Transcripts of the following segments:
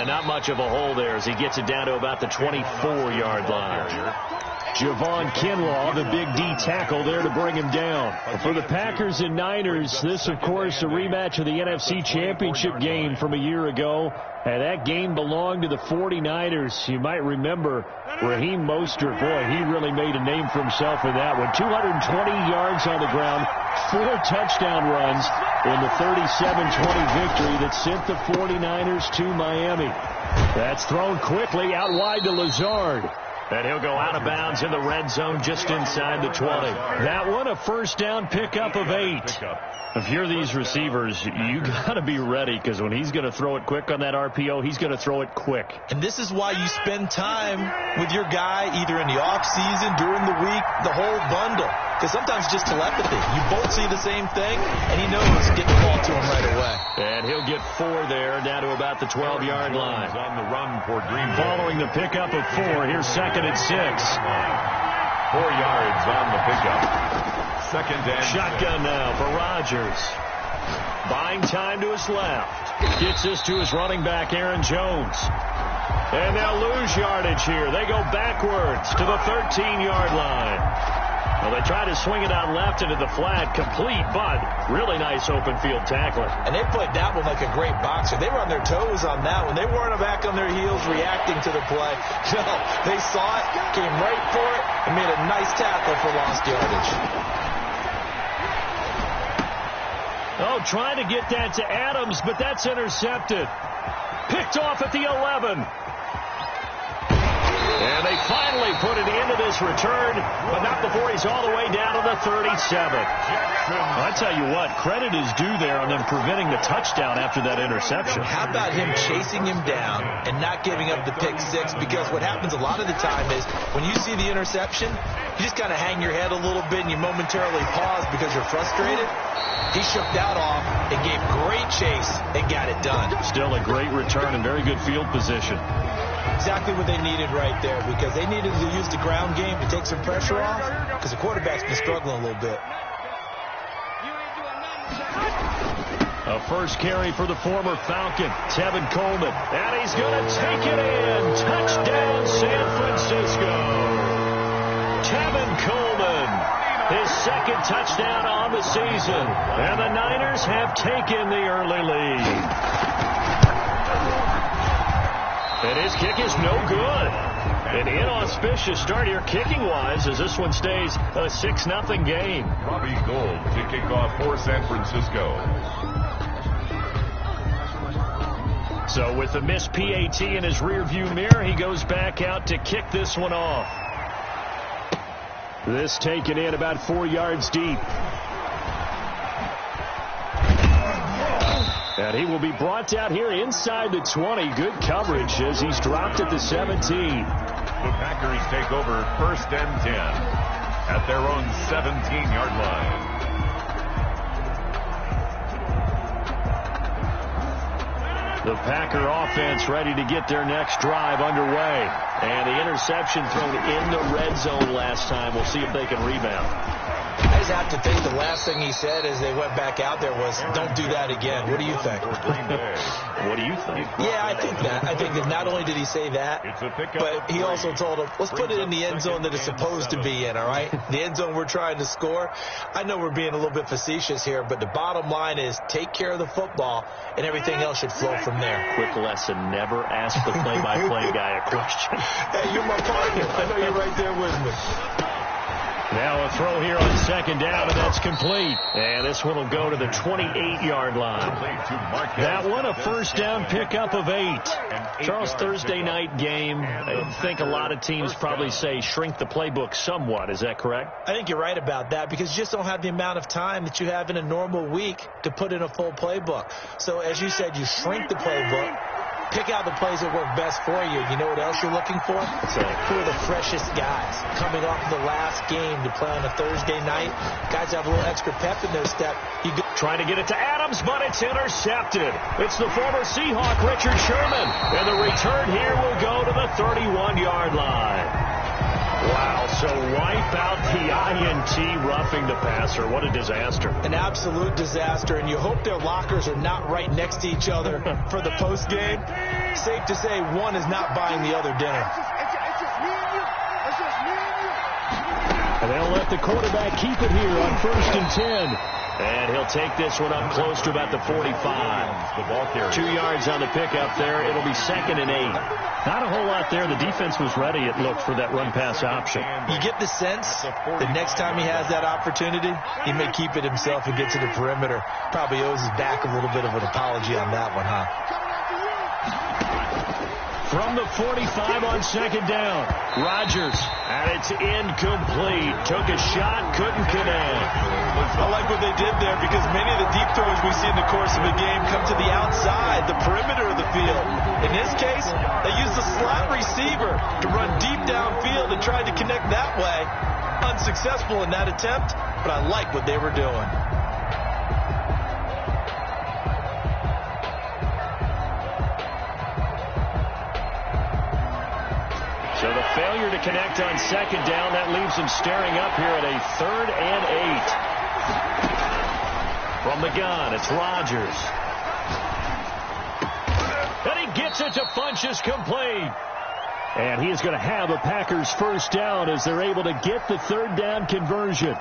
not much of a hole there as he gets it down to about the 24-yard line. Javon Kinlaw, the big D tackle there to bring him down. For the Packers and Niners, this, of course, a rematch of the NFC Championship game from a year ago. And that game belonged to the 49ers. You might remember Raheem Mostert. Boy, he really made a name for himself in that one. 220 yards on the ground, 4 touchdown runs in the 37-20 victory that sent the 49ers to Miami. That's thrown quickly out wide to Lazard. And he'll go out of bounds in the red zone just inside the 20. That one, a first down pickup of 8. If you're these receivers, you got to be ready, because when he's going to throw it quick on that RPO, he's going to throw it quick. And this is why you spend time with your guy either in the offseason, during the week, the whole bundle. Because sometimes just telepathy. You both see the same thing, and he knows get the ball to him right away. And he'll get 4 there, down to about the 12-yard line. On the run for Green Bay. Following the pickup of 4, here's 2nd and 6. 4 yards on the pickup. Second and shotgun now for Rodgers. Buying time to his left. Gets this to his running back, Aaron Jones. And they'll lose yardage here. They go backwards to the 13-yard line. Well, they try to swing it out left into the flat, complete, but really nice open field tackling. And they played that one like a great boxer. They were on their toes on that one. They weren't back on their heels reacting to the play. No, they saw it, came right for it, and made a nice tackle for lost yardage. Oh, trying to get that to Adams, but that's intercepted. Picked off at the 11. And they finally put it into this return, but not before he's all the way down to the 37. Well, I tell you what, credit is due there on them preventing the touchdown after that interception. How about him chasing him down and not giving up the pick 6? Because what happens a lot of the time is when you see the interception, you just kind of hang your head a little bit and you momentarily pause because you're frustrated. He shook that off and gave great chase and got it done. Still a great return and very good field position. Exactly what they needed right there, because they needed to use the ground game to take some pressure off, because the quarterback's been struggling a little bit. A first carry for the former Falcon, Tevin Coleman. And he's going to take it in. Touchdown, San Francisco. Tevin Coleman, his 2nd touchdown on the season. And the Niners have taken the early lead. And his kick is no good. An inauspicious start here kicking-wise as this one stays a 6-0 game. Robbie Gould to kick off for San Francisco. So with the missed PAT in his rearview mirror, he goes back out to kick this one off. This taken in about 4 yards deep. And he will be brought down here inside the 20. Good coverage as he's dropped at the 17. The Packers take over 1st and 10 at their own 17-yard line. The Packer offense ready to get their next drive underway. And the interception thrown in the red zone last time. We'll see if they can rebound. I just have to think the last thing he said as they went back out there was, don't do that again. What do you think? What do you think? Yeah, I think that. I think that not only did he say that, but he also told him, let's put it in the end zone that it's supposed to be in, all right? The end zone we're trying to score. I know we're being a little bit facetious here, but the bottom line is take care of the football, and everything else should flow from there. Quick lesson, never ask the play-by-play guy a question. Hey, you're my partner. I know you're right there with me. Now a throw here on 2nd down, and that's complete. And this one will go to the 28-yard line. That one, a first down pickup of 8. Charles, Thursday night game, I think a lot of teams probably say shrink the playbook somewhat. Is that correct? I think you're right about that, because you just don't have the amount of time that you have in a normal week to put in a full playbook. So as you said, you shrink the playbook. Pick out the plays that work best for you. You know what else you're looking for? So who are the freshest guys coming off the last game to play on a Thursday night? Guys have a little extra pep in their step. Trying to get it to Adams, but it's intercepted. It's the former Seahawk, Richard Sherman. And the return here will go to the 31-yard line. Wow, so wipe out the INT roughing the passer. What a disaster. An absolute disaster, and you hope their lockers are not right next to each other for the post game. Safe to say one is not buying the other dinner. And they'll let the quarterback keep it here on 1st and 10. And he'll take this one up close to about the 45. The ball carrier. 2 yards on the pickup there. It'll be 2nd and 8. Not a whole lot there. The defense was ready, it looked, for that run-pass option. You get the sense that next time he has that opportunity, he may keep it himself and get to the perimeter. Probably owes his back a little bit of an apology on that one, huh? From the 45 on 2nd down, Rodgers, and it's incomplete. Took a shot, couldn't connect. I like what they did there because many of the deep throws we see in the course of a game come to the outside, the perimeter of the field. In this case, they used the slot receiver to run deep downfield and tried to connect that way. Unsuccessful in that attempt, but I like what they were doing. So the failure to connect on 2nd down, that leaves him staring up here at a 3rd and 8. From the gun, it's Rodgers. And he gets it to Funchess, complete. And he is going to have a Packers 1st down as they're able to get the 3rd down conversion.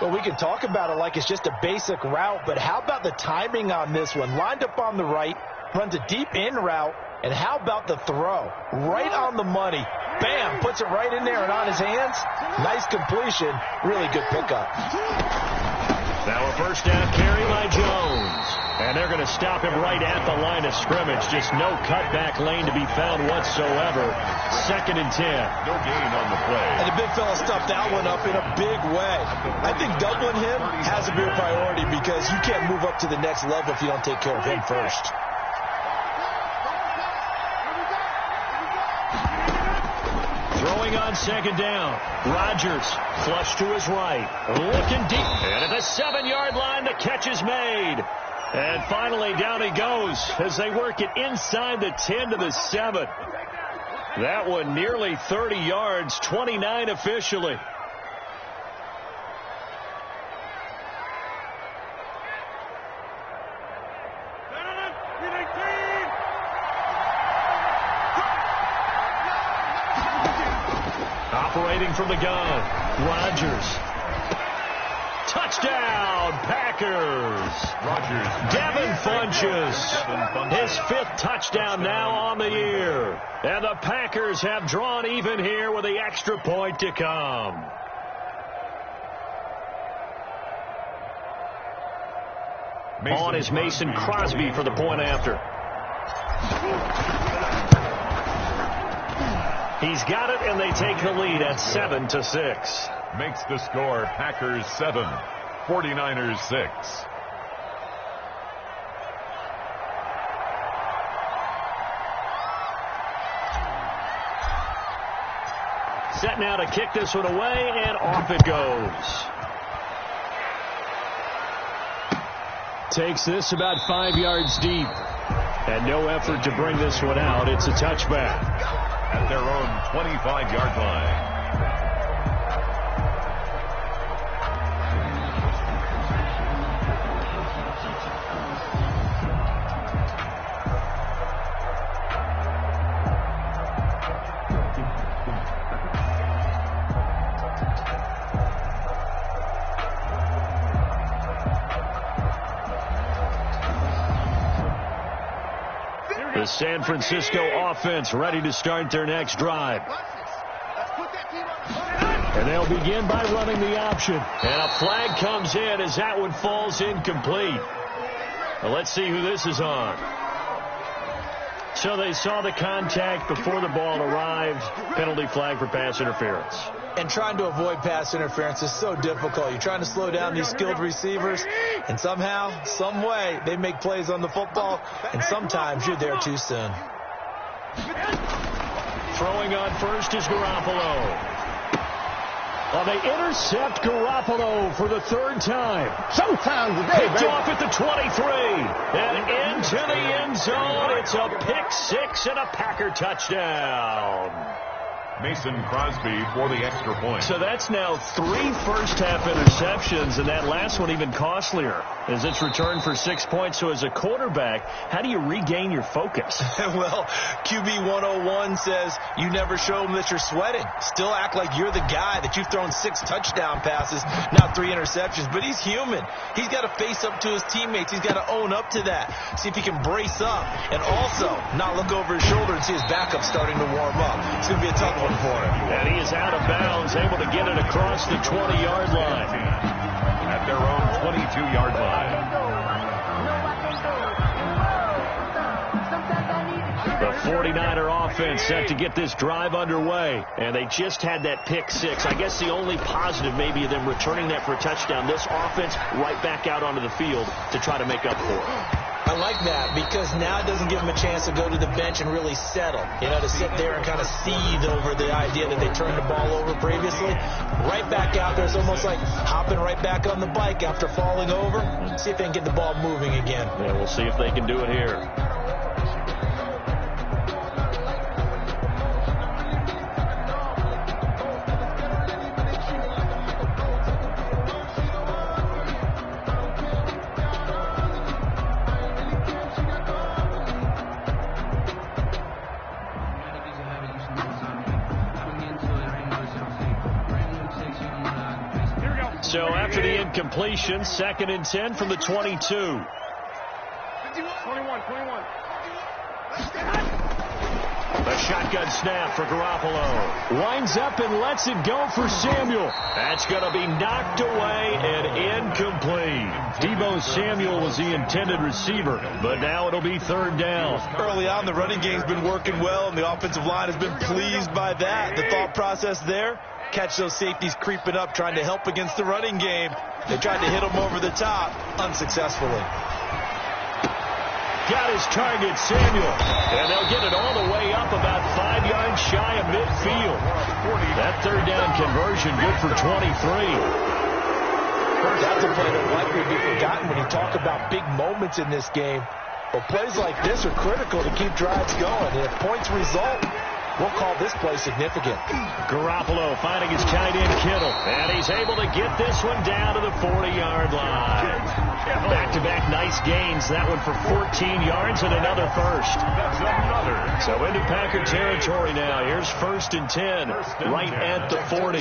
Well, we can talk about it like it's just a basic route, but how about the timing on this one? Lined up on the right, runs a deep in route. And how about the throw? Right on the money. Bam! Puts it right in there and on his hands. Nice completion. Really good pickup. Now a 1st down carry by Jones. And they're going to stop him right at the line of scrimmage. Just no cutback lane to be found whatsoever. 2nd and 10. No gain on the play. And the big fella stuffed that one up in a big way. I think doubling him has to be a priority because you can't move up to the next level if you don't take care of him first. Throwing on 2nd down. Rodgers, flush to his right. Looking deep. And at the 7-yard line, the catch is made. And finally, down he goes as they work it inside the 10 to the 7. That one nearly 30 yards, 29 officially. Operating from the gun, Rodgers. Touchdown, Packers. Rodgers. Devin Funchess, his 5th touchdown now on the year. And the Packers have drawn even here with the extra point to come. On is Mason Crosby for the point after. He's got it, and they take the lead at 7-6. Makes the score Packers 7, 49ers 6. Set now to kick this one away, and off it goes. Takes this about 5 yards deep. And no effort to bring this one out. It's a touchback. At their own 25-yard line. The San Francisco offense ready to start their next drive. And they'll begin by running the option. And a flag comes in as that one falls incomplete. Well, let's see who this is on. So they saw the contact before the ball arrived. Penalty flag for pass interference. And trying to avoid pass interference is so difficult. You're trying to slow down these skilled receivers, and somehow, some way, they make plays on the football, and sometimes you're there too soon. Throwing on first is Garoppolo. Well, they intercept Garoppolo for the 3rd time. Sometimes today, picked off at the 23. And into the end zone. It's a pick 6 and a Packer touchdown. Mason Crosby for the extra point. So that's now 3 first-half interceptions, and that last one even costlier as it's returned for 6 points. So as a quarterback, how do you regain your focus? Well, QB 101 says you never show them that you're sweating. Still act like you're the guy, that you've thrown 6 touchdown passes, not 3 interceptions. But he's human. He's got to face up to his teammates. He's got to own up to that. See if he can brace up and also not look over his shoulder and see his backup starting to warm up. It's going to be a tough one for him. And he is out of bounds, able to get it across the 20-yard line. At their own 22-yard line. The 49er offense set to get this drive underway. And they just had that pick 6. I guess the only positive maybe of them returning that for a touchdown. This offense right back out onto the field to try to make up for it. I like that because now it doesn't give them a chance to go to the bench and really settle. You know, to sit there and kind of seethe over the idea that they turned the ball over previously. Right back out there. It's almost like hopping right back on the bike after falling over. See if they can get the ball moving again. Yeah, we'll see if they can do it here. So after the incompletion, 2nd and 10 from the 22. 21. The shotgun snap for Garoppolo. Winds up and lets it go for Samuel. That's going to be knocked away and incomplete. Deebo Samuel was the intended receiver, but now it'll be 3rd down. Early on, the running game's been working well, and the offensive line has been pleased by that. The thought process there, catch those safeties creeping up, trying to help against the running game. They tried to hit them over the top, unsuccessfully. Got his target, Samuel. And they'll get it all the way up about 5 yards shy of midfield. That 3rd down conversion good for 23. That's a play that likely to be forgotten when you talk about big moments in this game. But plays like this are critical to keep drives going. And if points result, we'll call this play significant. Garoppolo finding his tight end Kittle. And he's able to get this one down to the 40-yard line. Back-to-back nice gains. That one for 14 yards and another first. That's another. So into Packer territory now. Here's 1st and 10 right at the 40.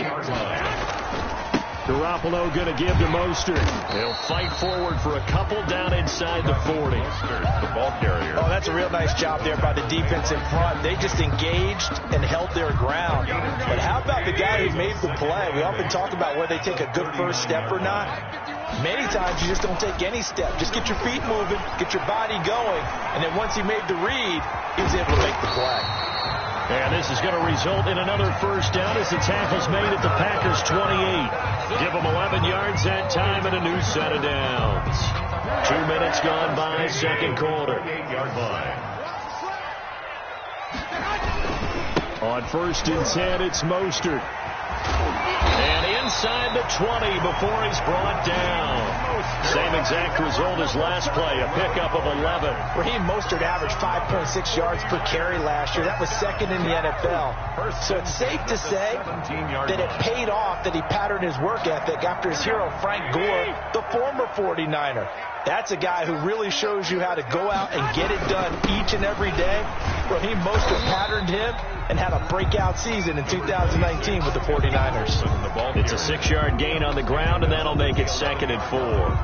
Garoppolo going to give to Mostert. He'll fight forward for a couple down inside the 40. The ball carrier. Oh, that's a real nice job there by the defense in front. They just engaged and held their ground. But how about the guy who made the play? We often talk about whether they take a good first step or not. Many times you just don't take any step. Just get your feet moving, get your body going, and then once he made the read, he was able to make the play. And this is going to result in another first down as the tackle's made at the Packers' 28. Give them 11 yards that time and a new set of downs. 2 minutes gone by, 2nd quarter. 8-yard line. On 1st and 10, it's Mostert. And inside the 20 before he's brought down. Same exact result as last play, a pickup of 11. Raheem Mostert averaged 5.6 yards per carry last year. That was 2nd in the NFL. So it's safe to say that it paid off that he patterned his work ethic after his hero, Frank Gore, the former 49er. That's a guy who really shows you how to go out and get it done each and every day. Raheem Mostert patterned him and had a breakout season in 2019 with the 49ers. It's a 6-yard gain on the ground, and that'll make it 2nd and 4.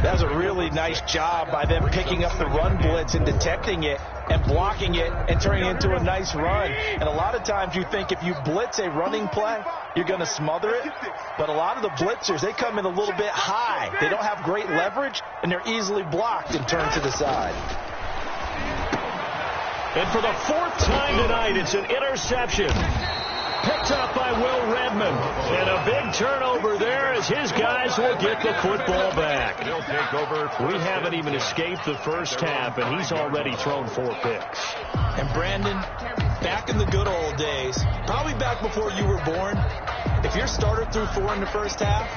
That's a really nice job by them picking up the run blitz and detecting it and blocking it and turning it into a nice run. And a lot of times you think if you blitz a running play, you're going to smother it. But a lot of the blitzers, they come in a little bit high. They don't have great leverage, and they're easily blocked and turned to the side. And for the 4th time tonight, it's an interception. Picked up by Will Redmond. And a big turnover there as his guys will get the football back. He'll take over. We haven't even escaped the first half, and he's already thrown 4 picks. And Brandon, back in the good old days, probably back before you were born, if If your starter threw 4 in the first half,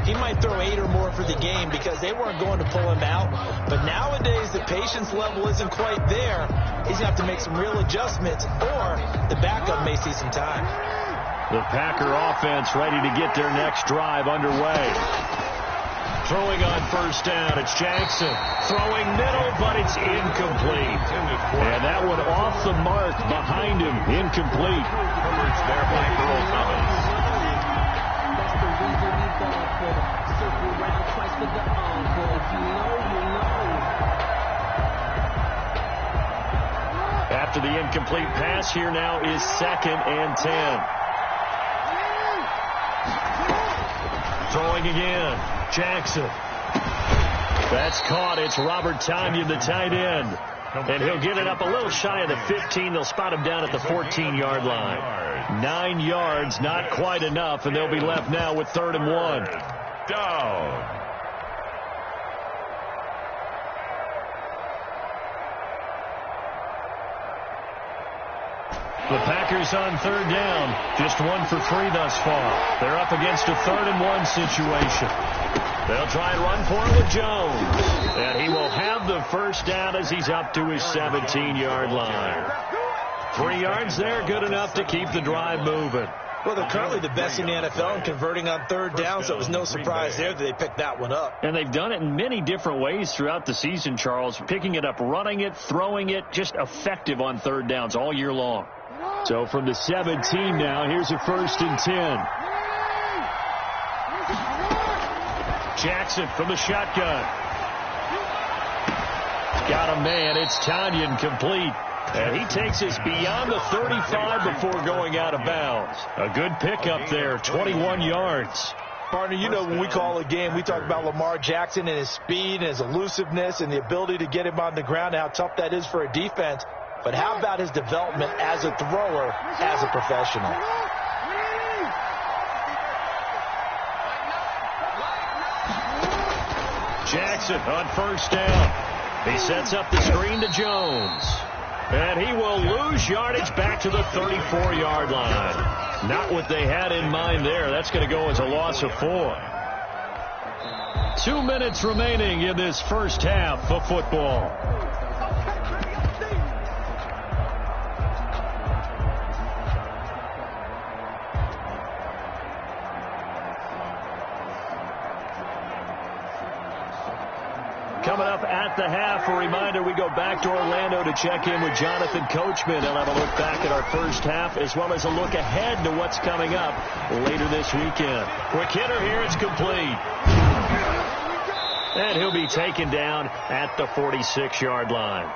he might throw 8 or more for the game because they weren't going to pull him out. But nowadays, the patience level isn't quite there. He's going to have to make some real adjustments, or the backup may see some time. The Packer offense ready to get their next drive underway. Throwing on first down, it's Jackson. Throwing middle, but it's incomplete. And that one off the mark behind him, incomplete. Coverage there by Earl Thomas. After the incomplete pass, here now is 2nd and 10. Throwing again. Jackson. That's caught. It's Robert Tonyan, the tight end. And he'll get it up a little shy of the 15. They'll spot him down at the 14-yard line. 9 yards, not quite enough, and they'll be left now with 3rd and 1. Down. The Packers on 3rd down. Just 1 for 3 thus far. They're up against a 3rd and 1 situation. They'll try and run for it with Jones. And he will have the first down as he's up to his 17-yard line. 3 yards there, good enough to keep the drive moving. Well, they're currently the best in the NFL in converting on 3rd down, so it was no surprise there that they picked that one up. And they've done it in many different ways throughout the season, Charles. Picking it up, running it, throwing it, just effective on 3rd downs all year long. So from the 17 now, here's a 1st and 10. Jackson from the shotgun. Got a man. It's Tonyan, complete. And he takes us beyond the 35 before going out of bounds. A good pickup there, 21 yards. Partner, you know when we call a game, we talk about Lamar Jackson and his speed and his elusiveness and the ability to get him on the ground and how tough that is for a defense. But how about his development as a thrower, as a professional? Jackson on first down. He sets up the screen to Jones. And he will lose yardage back to the 34-yard line. Not what they had in mind there. That's going to go as a loss of 4. 2 minutes remaining in this first half of football. Coming up at the half, a reminder, we go back to Orlando to check in with Jonathan Coachman. He'll have a look back at our first half as well as a look ahead to what's coming up later this weekend. Quick hitter here, it's complete. And he'll be taken down at the 46-yard line.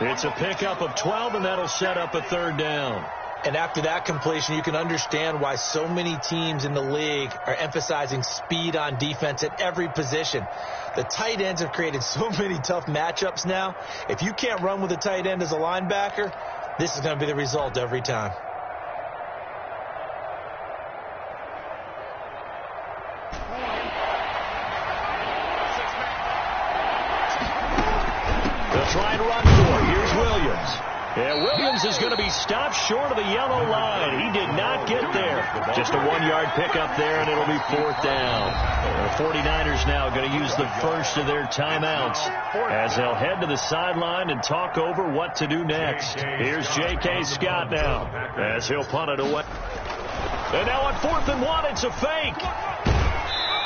It's a pickup of 12, and that'll set up a 3rd down. And after that completion, you can understand why so many teams in the league are emphasizing speed on defense at every position. The tight ends have created so many tough matchups now. If you can't run with a tight end as a linebacker, this is going to be the result every time. They'll try and run for it. Here's Williams. Yeah, Williams is going to be stopped short of the yellow line. He did not get there. Just a 1-yard pickup there, and it'll be 4th down. The 49ers now going to use the first of their timeouts as they'll head to the sideline and talk over what to do next. Here's J.K. Scott now as he'll punt it away. And now on 4th and 1, it's a fake.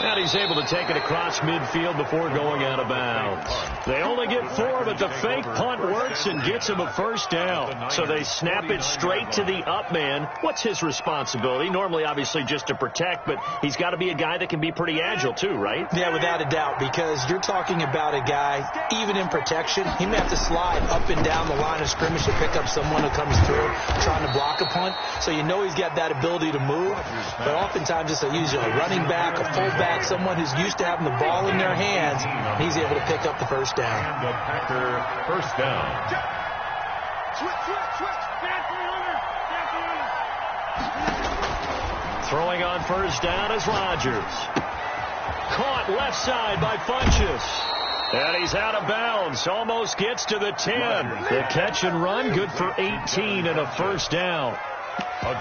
And he's able to take it across midfield before going out of bounds. They only get 4, but the fake punt works and gets him a first down. So they snap it straight to the up man. What's his responsibility? Normally, obviously, just to protect, but he's got to be a guy that can be pretty agile too, right? Yeah, without a doubt, because you're talking about a guy, even in protection, he may have to slide up and down the line of scrimmage to pick up someone who comes through trying to block a punt. So you know he's got that ability to move, but oftentimes it's usually a running back, a fullback, someone who's used to having the ball in their hands, and he's able to pick up the first down. The Packer first down. Throwing on first down is Rodgers. Caught left side by Funchess. And he's out of bounds. Almost gets to the 10. The catch and run, good for 18 and a first down.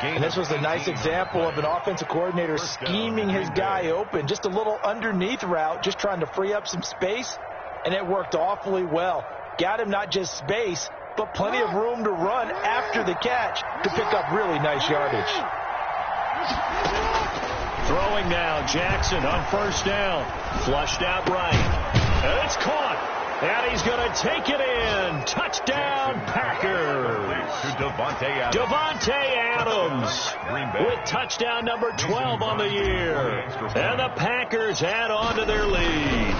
And this was a nice example of an offensive coordinator scheming his guy open. Just a little underneath route, just trying to free up some space, and it worked awfully well. Got him not just space, but plenty of room to run after the catch to pick up really nice yardage. Throwing now, Jackson on first down. Flushed out right. And it's caught. And he's going to take it in. Touchdown, Packers. Davante Adams with touchdown number 12 on the year. And the Packers add on to their lead.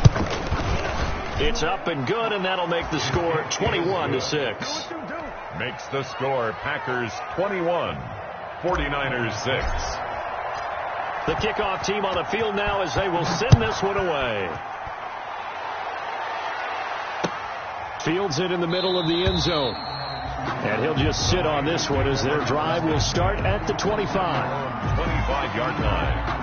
It's up and good, and that'll make the score 21-6. Makes the score Packers 21, 49ers 6. The kickoff team on the field now as they will send this one away. Fields it in the middle of the end zone. And he'll just sit on this one as their drive will start at the 25. 25-yard line.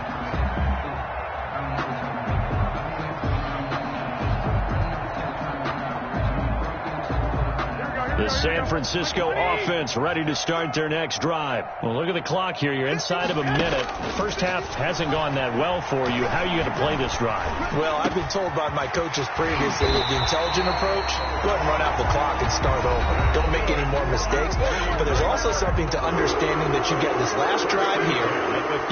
The San Francisco offense ready to start their next drive. Well, look at the clock here. You're inside of a minute. First half hasn't gone that well for you. How are you going to play this drive? Well, I've been told by my coaches previously that the intelligent approach, go ahead and run out the clock and start over. Don't make any more mistakes. But there's also something to understanding that you get this last drive here.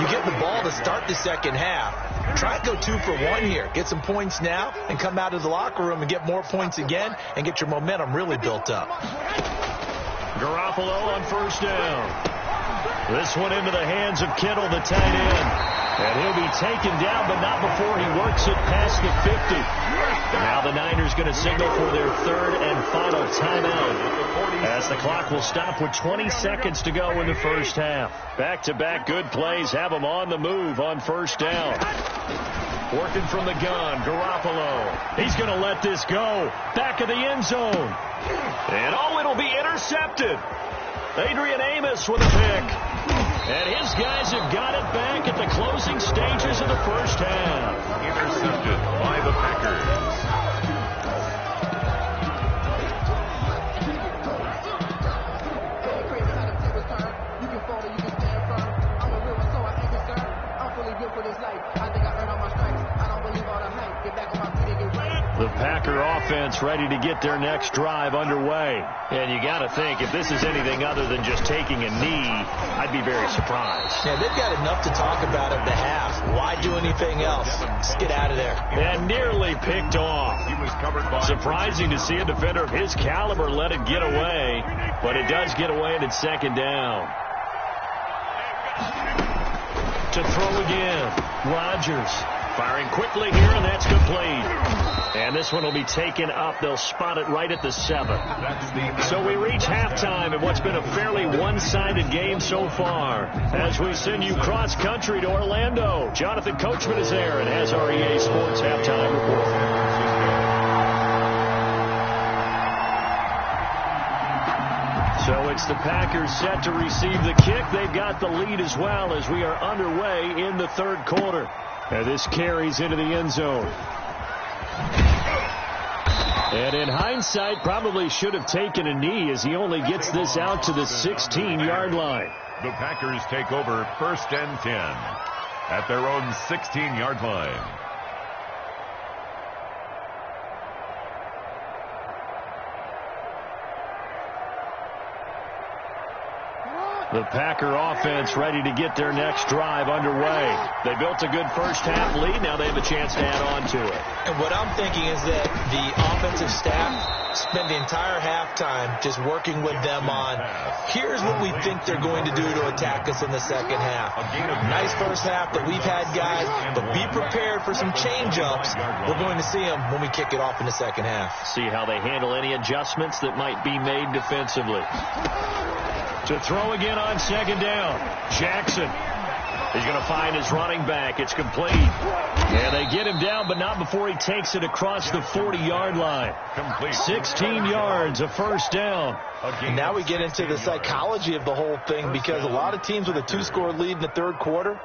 You get the ball to start the second half. Try to go 2 for 1 here. Get some points now and come out of the locker room and get more points again and get your momentum really built up. Garoppolo on first down. This one into the hands of Kittle, the tight end. And he'll be taken down, but not before he works it past the 50. Now the Niners going to signal for their third and final timeout, as the clock will stop with 20 seconds to go in the first half. Back-to-back good plays have them on the move on first down. Working from the gun, Garoppolo. He's going to let this go. Back of the end zone. And it'll be intercepted. Adrian Amos with a pick. And his guys have got it back at the closing stages of the first half. Intercepted by the Packers. The Packer offense ready to get their next drive underway. And you got to think, if this is anything other than just taking a knee, I'd be very surprised. Yeah, they've got enough to talk about at the half. Why do anything else? Just get out of there. And nearly picked off. He was covered by. Surprising to see a defender of his caliber let it get away, but it does get away and it's second down. To throw again, Rodgers. Firing quickly here, and that's complete. And this one will be taken up. They'll spot it right at the 7. So we reach halftime in what's been a fairly one-sided game so far. As we send you cross-country to Orlando, Jonathan Coachman is there and has our EA Sports halftime report. So it's the Packers set to receive the kick. They've got the lead as well as we are underway in the third quarter. And this carries into the end zone. And in hindsight, probably should have taken a knee as he only gets this out to the 16-yard line. The Packers take over first and 10 at their own 16-yard line. The Packer offense ready to get their next drive underway. They built a good first half lead. Now they have a chance to add on to it. And what I'm thinking is that the offensive staff spend the entire halftime just working with them on, here's what we think they're going to do to attack us in the second half. Nice first half that we've had, guys, but be prepared for some change-ups. We're going to see them when we kick it off in the second half. See how they handle any adjustments that might be made defensively. To throw again on second down, Jackson. He's going to find his running back. It's complete. And they get him down, but not before he takes it across the 40-yard line. Complete. 16 yards, a first down. And now we get into the psychology of the whole thing, because a lot of teams with a 2-score lead in the third quarter,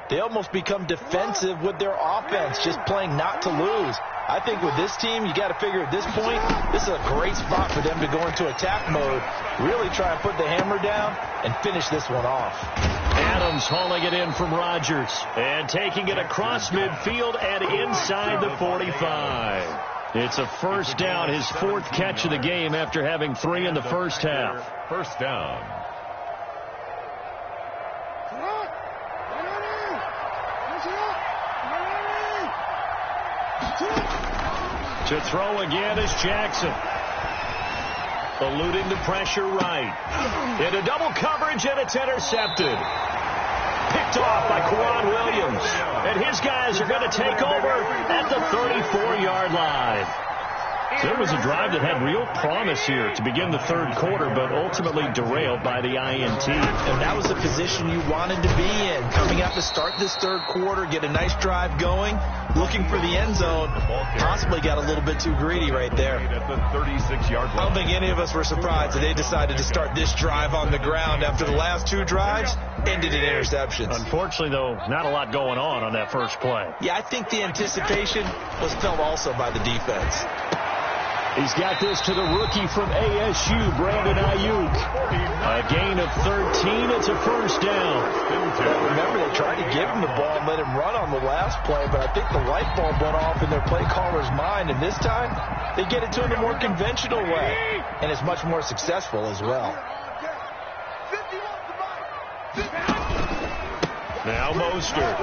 they almost become defensive with their offense, just playing not to lose. I think with this team, you got to figure at this point, this is a great spot for them to go into attack mode, really try and put the hammer down and finish this one off. Adams hauling it in from Rodgers and taking it across midfield and inside the 45. It's a first down, his 4th catch of the game after having 3 in the first half. First down. To throw again is Jackson. Eluding the pressure right. Into double coverage, and it's intercepted. Picked off by Kwan Williams. And his guys are going to take over at the 34-yard line. There was a drive that had real promise here to begin the 3rd quarter, but ultimately derailed by the INT. And that was the position you wanted to be in. Coming out to start this 3rd quarter, get a nice drive going, looking for the end zone. Possibly got a little bit too greedy right there. At the 36-yard line. I don't think any of us were surprised that they decided to start this drive on the ground after the last 2 drives ended in interceptions. Unfortunately, though, not a lot going on that first play. Yeah, I think the anticipation was felt also by the defense. He's got this to the rookie from ASU, Brandon Ayuk. A gain of 13. It's a first down. Remember, they tried to give him the ball and let him run on the last play, but I think the light bulb went off in their play caller's mind, and this time they get it to him a more conventional way, and it's much more successful as well. Now Mostert.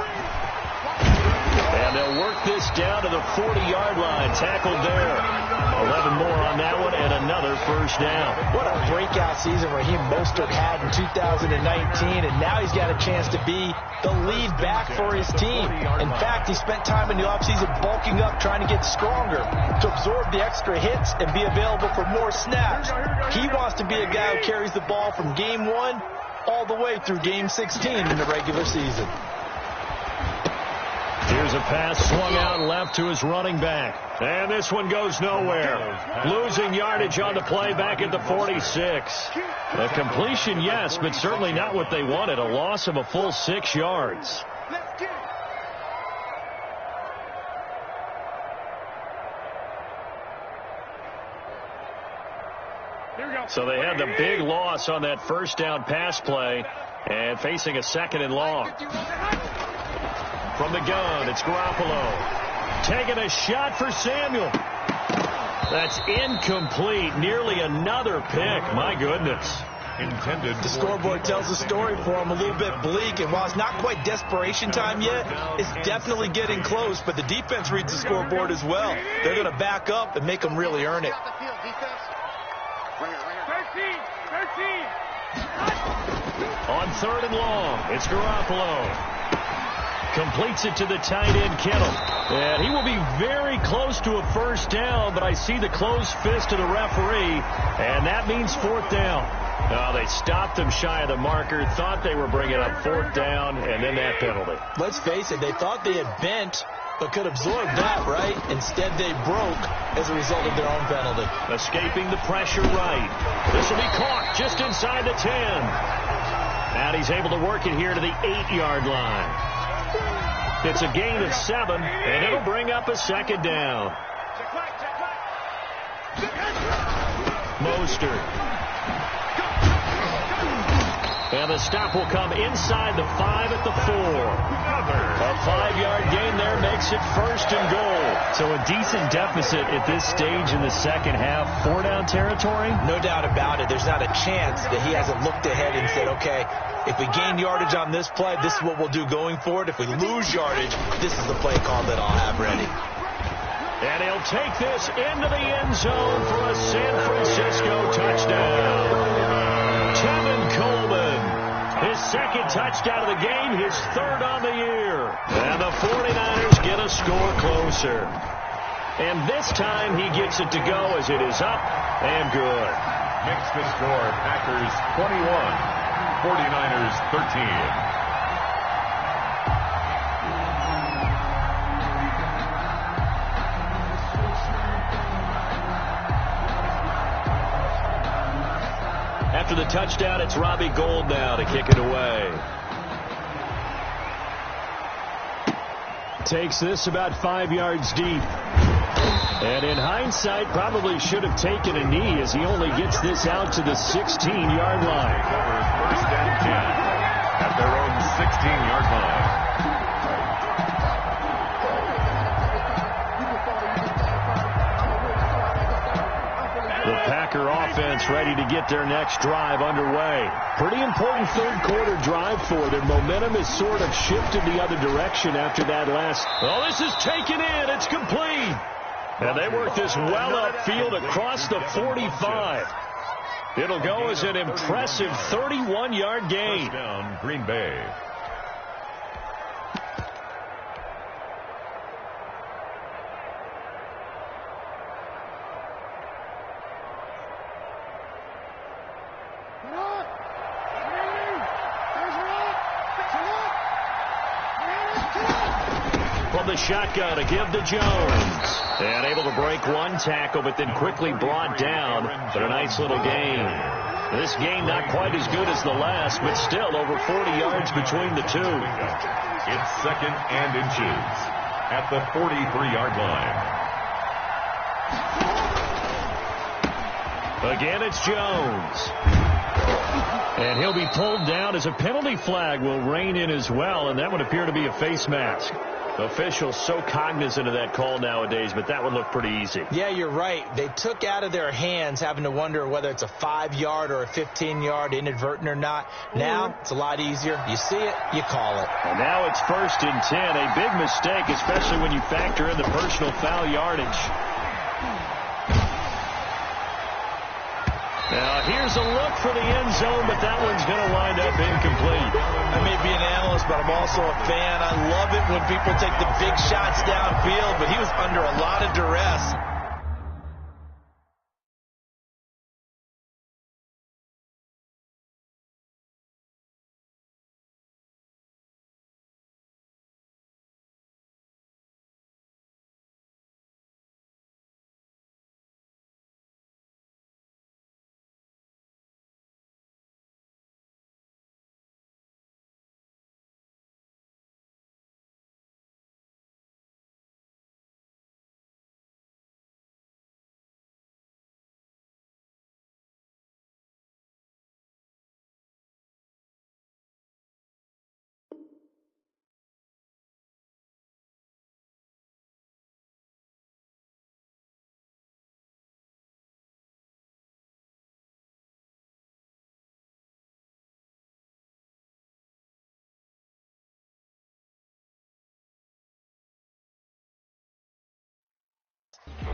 And they'll work this down to the 40-yard line. Tackled there. 11 more on that one, and another first down. What a breakout season Raheem Mostert had in 2019, and now he's got a chance to be the lead back for his team. In fact, he spent time in the offseason bulking up, trying to get stronger, to absorb the extra hits and be available for more snaps. He wants to be a guy who carries the ball from game 1 all the way through game 16 in the regular season. Here's a pass swung out left to his running back. And this one goes nowhere. Losing yardage on the play back at the 46. A completion, yes, but certainly not what they wanted. A loss of a full 6 yards. So they had the big loss on that first down pass play and facing a 2nd and long. From the gun, it's Garoppolo. Taking a shot for Samuel. That's incomplete. Nearly another pick. My goodness. Intended. The scoreboard tells the story for him, a little bit bleak, and while it's not quite desperation time yet, it's definitely getting close, but the defense reads the scoreboard as well. They're going to back up and make them really earn it. On 3rd and long, it's Garoppolo. Completes it to the tight end, Kittle. And he will be very close to a first down, but I see the closed fist of the referee, and that means 4th down. No, they stopped him shy of the marker, thought they were bringing up 4th down, and then that penalty. Let's face it, they thought they had bent, but could absorb that, right? Instead, they broke as a result of their own penalty. Escaping the pressure right. This will be caught just inside the 10. And he's able to work it here to the 8-yard line. It's a gain of 7, and it'll bring up a 2nd down. Mostert. And the stop will come inside the 5 at the 4. A 5-yard gain there makes it 1st and goal. So a decent deficit at this stage in the second half. 4-down territory? No doubt about it. There's not a chance that he hasn't looked ahead and said, okay, if we gain yardage on this play, this is what we'll do going forward. If we lose yardage, this is the play call that I'll have ready. And he'll take this into the end zone for a San Francisco touchdown. Tevin Coleman, his 2nd touchdown of the game, his 3rd on the year. And the 49ers get a score closer. And this time he gets it to go as it is up and good. Makes the score Packers 21. 49ers 13. After the touchdown, it's Robbie Gould now to kick it away. Takes this about 5 yards deep. And in hindsight, probably should have taken a knee as he only gets this out to the 16-yard line. Over first and 10 at their own 16-yard line. The Packer offense ready to get their next drive underway. Pretty important third-quarter drive for them. Momentum has sort of shifted the other direction after that last. Oh, this is taken in. It's complete. And they work this well upfield across the 45. It'll go as an impressive 31-yard gain. First down, Green Bay. From the shotgun to give to Jones. And able to break one tackle, but then quickly brought down. But a nice little gain. This game not quite as good as the last, but still over 40 yards between the two. It's second and inches at the 43-yard line. Again, it's Jones. And he'll be pulled down as a penalty flag will rein in as well, and that would appear to be a face mask. Officials so cognizant of that call nowadays, but that would look pretty easy. Yeah, you're right. They took out of their hands having to wonder whether it's a 5-yard or a 15-yard inadvertent or not. Now, it's a lot easier. You see it, you call it. And now it's first and 10. A big mistake, especially when you factor in the personal foul yardage. Now, here's a look for the end zone, but that one's going to wind up incomplete. I may be an analyst, but I'm also a fan. I love it when people take the big shots downfield, but he was under a lot of duress.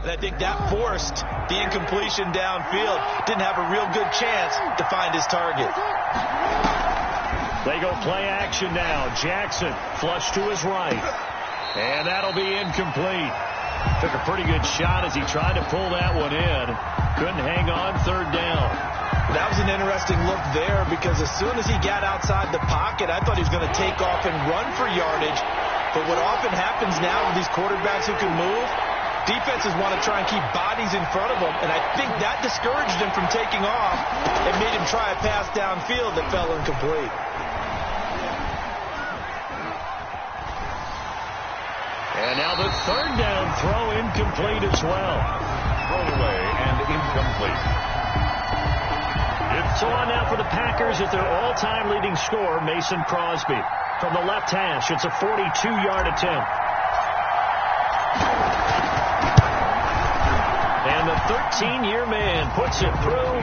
And I think that forced the incompletion downfield. Didn't have a real good chance to find his target. They go play action now. Jackson flush to his right. And that'll be incomplete. Took a pretty good shot as he tried to pull that one in. Couldn't hang on third down. That was an interesting look there because as soon as he got outside the pocket, I thought he was going to take off and run for yardage. But what often happens now with these quarterbacks who can move, defenses want to try and keep bodies in front of them, and I think that discouraged him from taking off and made him try a pass downfield that fell incomplete. And now the third down throw incomplete as well. Thrown away and incomplete. So on now for the Packers at their all-time leading scorer, Mason Crosby. From the left hash, it's a 42-yard attempt. And the 13-year man puts it through,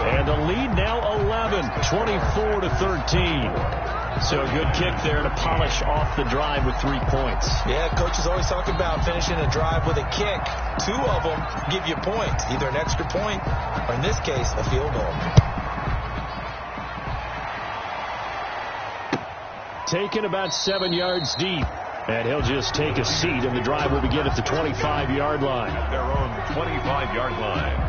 and the lead now 11, 24-13. So a good kick there to polish off the drive with 3 points. Yeah, coaches always talk about finishing a drive with a kick. 2 of them give you points, either an extra point or, in this case, a field goal. Taken about 7 yards deep. And he'll just take a seat, and the drive will begin at the 25-yard line. At their own 25-yard line.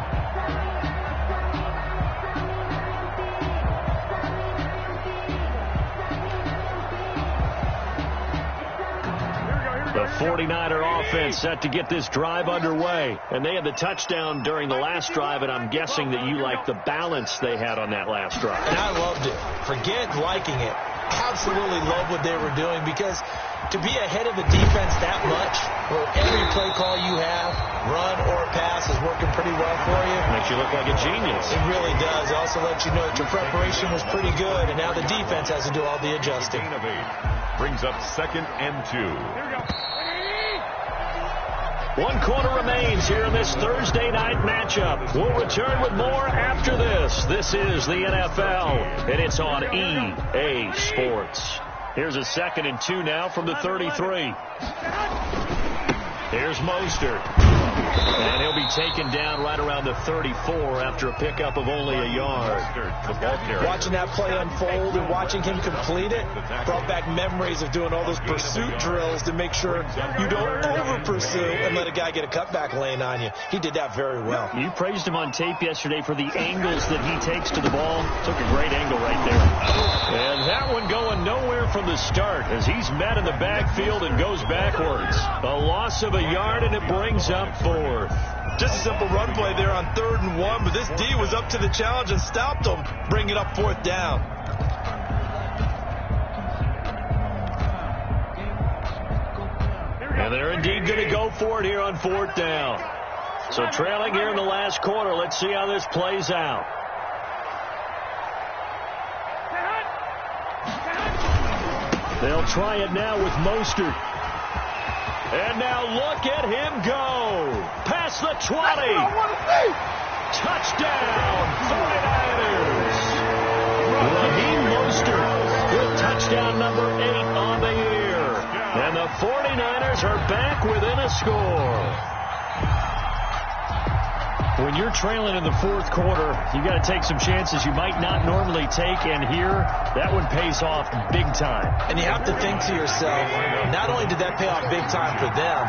The 49er offense set to get this drive underway. And they had the touchdown during the last drive, and I'm guessing that you like the balance they had on that last drive. And I loved it. Forget liking it. absolutely love what they were doing, because to be ahead of the defense that much, where every play call you have, run or pass, is working pretty well for you. Makes you look like a genius. It really does. It also lets you know that your preparation was pretty good, and now the defense has to do all the adjusting. Gain of 8. Brings up 2nd and 2. Here we go. 1 quarter remains here in this Thursday night matchup. We'll return with more after this. This is the NFL, and it's on EA Sports. Here's a 2nd and 2 now from the 33. Here's Mostert. And he'll be taken down right around the 34 after a pickup of only a yard. Watching that play unfold and watching him complete it brought back memories of doing all those pursuit drills to make sure you don't over-pursue and let a guy get a cutback lane on you. He did that very well. You praised him on tape yesterday for the angles that he takes to the ball. Took a great angle right there. And that one going nowhere from the start as he's met in the backfield and goes backwards. A loss of a yard, and it brings up 4th. Just a simple run play there on 3rd and 1, but this D was up to the challenge and stopped him, bringing up 4th down. And they're indeed going to go for it here on 4th down. So trailing here in the last quarter. Let's see how this plays out. They'll try it now with Mostert. And now look at him go. Past the 20. Touchdown, 49ers. Raheem Mostert with touchdown number 8 on the year. And the 49ers are back within a score. When you're trailing in the 4th quarter, you got to take some chances you might not normally take, and here, that one pays off big time. And you have to think to yourself, not only did that pay off big time for them,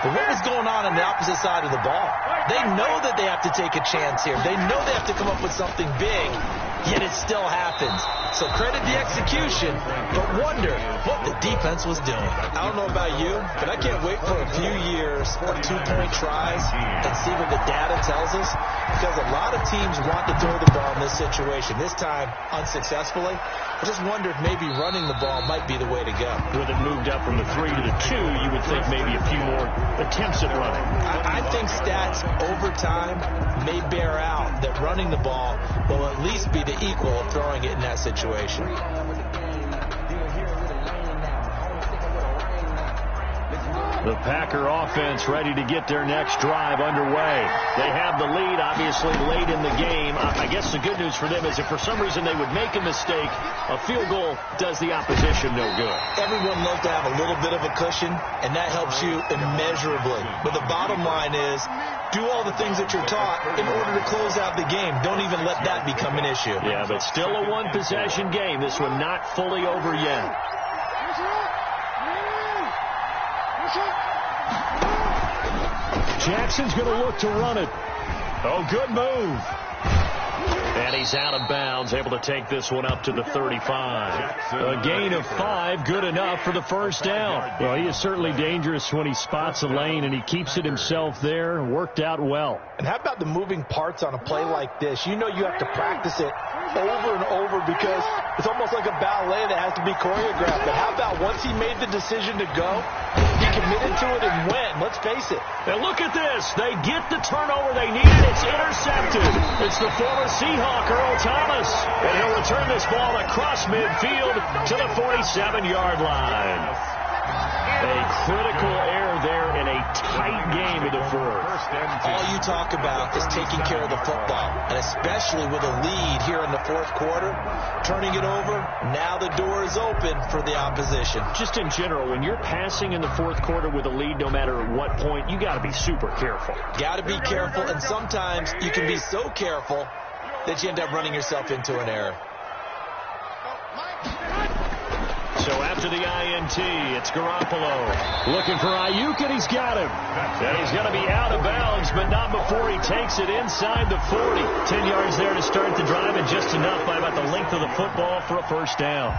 but what was going on the opposite side of the ball? They know that they have to take a chance here. They know they have to come up with something big, yet it still happens. So credit the execution, but wonder what the defense was doing. I don't know about you, but I can't wait for a few years of 2-point tries and see what the data tells us, because a lot of teams want to throw the ball in this situation. This time, unsuccessfully. I just wonder if maybe running the ball might be the way to go. With it moved up from the 3 to the 2, you would think maybe a few more attempts at running. I think stats over time may bear out that running the ball will at least be the equal of throwing it in that situation. The Packer offense ready to get their next drive underway. They have the lead, obviously, late in the game. I guess the good news for them is if for some reason they would make a mistake, a field goal does the opposition no good. Everyone loves to have a little bit of a cushion, and that helps you immeasurably. But the bottom line is, do all the things that you're taught in order to close out the game. Don't even let that become an issue. Yeah, but still a one-possession game. This one not fully over yet. Jackson's going to look to run it. Oh, good move. And he's out of bounds, able to take this one up to the 35. A gain of 5, good enough for the first down. Well, he is certainly dangerous when he spots a lane, and he keeps it himself there. Worked out well. And how about the moving parts on a play like this? You know you have to practice it over and over because it's almost like a ballet that has to be choreographed. But how about once he made the decision to go, he committed to it and went. Let's face it. And look at this. They get the turnover they needed. It's intercepted. It's the former Seahawk, Earl Thomas. And he'll return this ball across midfield to the 47-yard line. A critical error there in a tight game in the 4th. All you talk about is taking care of the football, and especially with a lead here in the 4th quarter, turning it over, now the door is open for the opposition. Just in general, when you're passing in the 4th quarter with a lead, no matter at what point, you got to be super careful. Got to be careful, and sometimes you can be so careful that you end up running yourself into an error. So after the INT, it's Garoppolo looking for Ayuk, and he's got him. And he's going to be out of bounds, but not before he takes it inside the 40. 10 yards there to start the drive, and just enough by about the length of the football for a first down.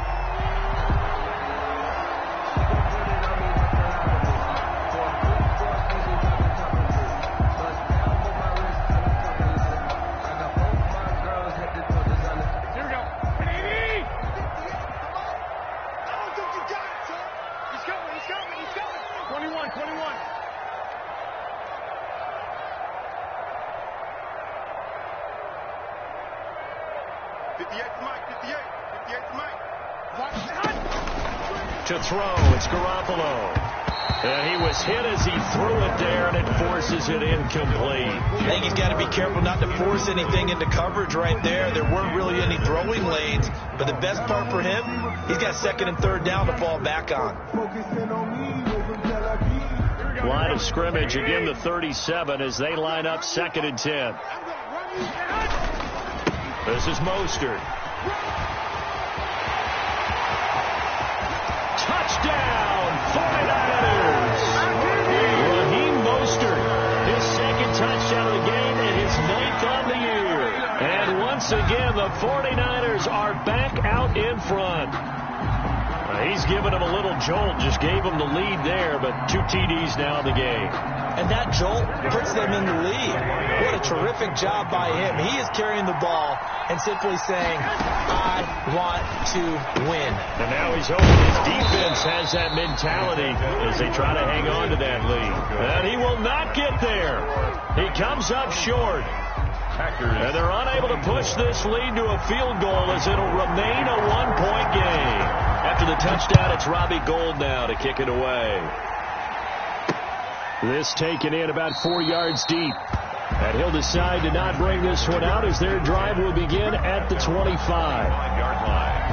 To throw, it's Garoppolo. And he was hit as he threw it there, and it forces it incomplete. I think he's got to be careful not to force anything into coverage right there. There weren't really any throwing lanes, but the best part for him, he's got second and third down to fall back on. Line of scrimmage, again the 37 as they line up 2nd and 10. This is Mostert. Touchdown, 49ers! Raheem Mostert, his 2nd touchdown of the game and his 9th on the year. And once again, the 49ers are back out in front. He's given them a little jolt, just gave them the lead there, but 2 TDs now in the game. And that jolt puts them in the lead. What a terrific job by him. He is carrying the ball and simply saying, I want to win. And now he's hoping his defense has that mentality as they try to hang on to that lead. And he will not get there. He comes up short. And they're unable to push this lead to a field goal as it'll remain a 1-point game. After the touchdown, it's Robbie Gould now to kick it away. This taken in about 4 yards deep. And he'll decide to not bring this one out as their drive will begin at the 25-yard line.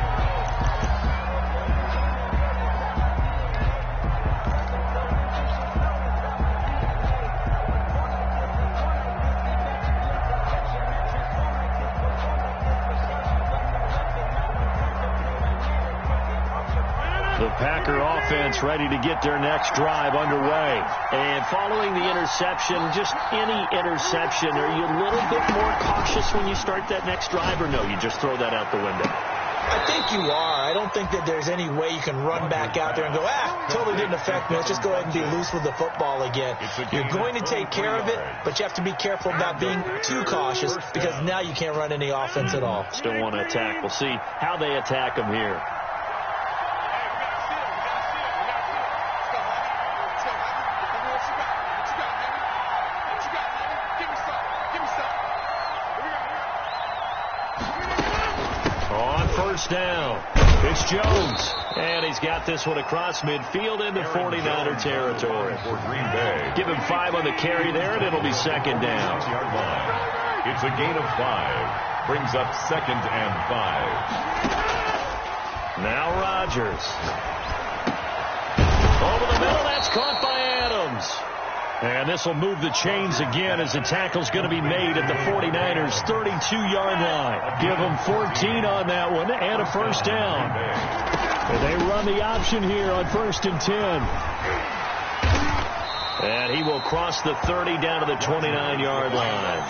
The Packer offense ready to get their next drive underway. And following the interception, just any interception, are you a little bit more cautious when you start that next drive, or no, you just throw that out the window? I think you are. I don't think that there's any way you can run back out there and go, totally didn't affect me. Let's just go ahead and be loose with the football again. You're going to take care of it, but you have to be careful about being too cautious because now you can't run any offense at all. Still want to attack. We'll see how they attack them here. Down. It's Jones. And he's got this one across midfield into 49er territory. Give him 5 on the carry there, and it'll be 2nd down. It's a gain of 5. Brings up 2nd and 5. Now Rodgers. Over the middle, that's caught by Adams. And this will move the chains again as the tackle's going to be made at the 49ers' 32-yard line. Give them 14 on that one and a 1st down. And they run the option here on 1st and 10. And he will cross the 30 down to the 29-yard line.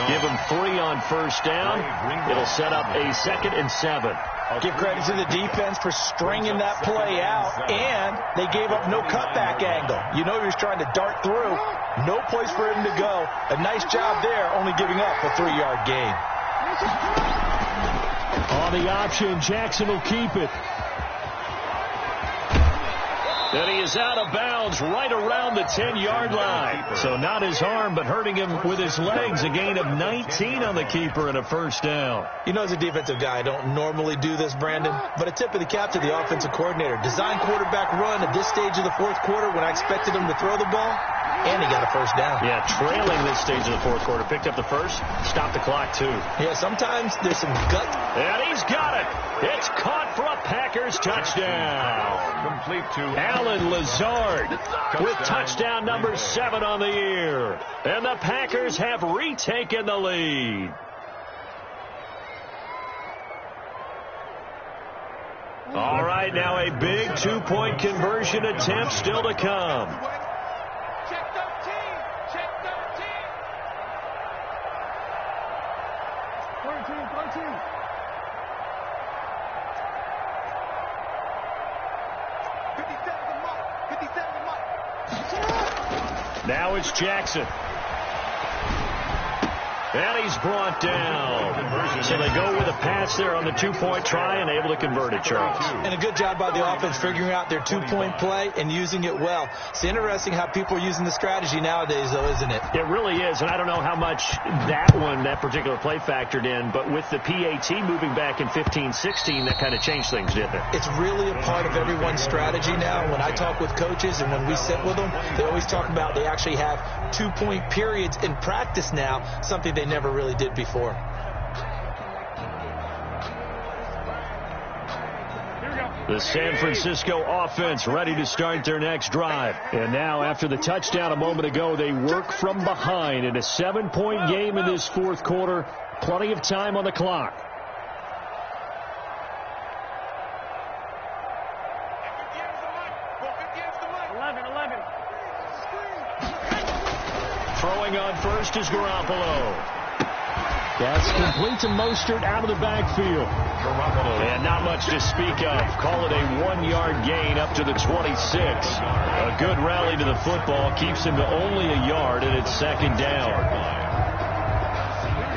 Give him 3 on 1st down. It'll set up a 2nd and 7. Give credit to the defense for stringing that play out, and they gave up no cutback angle. You know he was trying to dart through. No place for him to go. A nice job there, only giving up a 3-yard gain. On the option, Jackson will keep it. And he is out of bounds right around the 10-yard line. So not his arm, but hurting him with his legs. A gain of 19 on the keeper and a 1st down. You know, as a defensive guy, I don't normally do this, Brandon, but a tip of the cap to the offensive coordinator. Design quarterback run at this stage of the 4th quarter when I expected him to throw the ball, and he got a 1st down. Yeah, trailing this stage of the 4th quarter. Picked up the 1st, stopped the clock, too. Yeah, sometimes there's some gut. And he's got it. It's caught for a Packers touchdown. Complete to Allen Lazard with touchdown number 7 on the year. And the Packers have retaken the lead. All right, now a big 2-point conversion attempt still to come. Check 13. Check 13. 13. Now it's Jackson. And he's brought down. So they go with a pass there on the two-point try and able to convert it, Charles. And a good job by the offense figuring out their two-point play and using it well. It's interesting how people are using the strategy nowadays, though, isn't it? It really is, and I don't know how much that particular play factored in, but with the PAT moving back in 15-16, that kind of changed things, didn't it? It's really a part of everyone's strategy now. When I talk with coaches and when we sit with them, they always talk about they actually have two-point periods in practice now, something they never really did before. The San Francisco offense ready to start their next drive. And now after the touchdown a moment ago, they work from behind in a 7-point game in this fourth quarter. Plenty of time on the clock. Throwing on first is Garoppolo. That's complete to Mostert out of the backfield. And not much to speak of. Call it a 1-yard gain up to the 26. A good rally to the football keeps him to only a yard, and it's second down.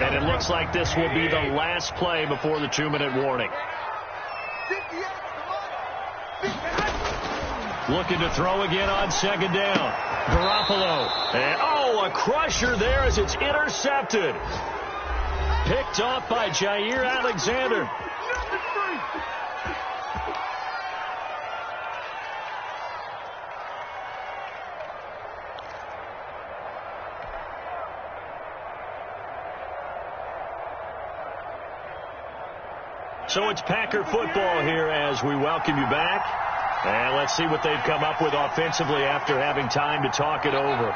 And it looks like this will be the last play before the 2-minute warning. Looking to throw again on second down. Garoppolo. And, a crusher there as it's intercepted. Picked off by Jair Alexander. So it's Packer football here as we welcome you back. And let's see what they've come up with offensively after having time to talk it over.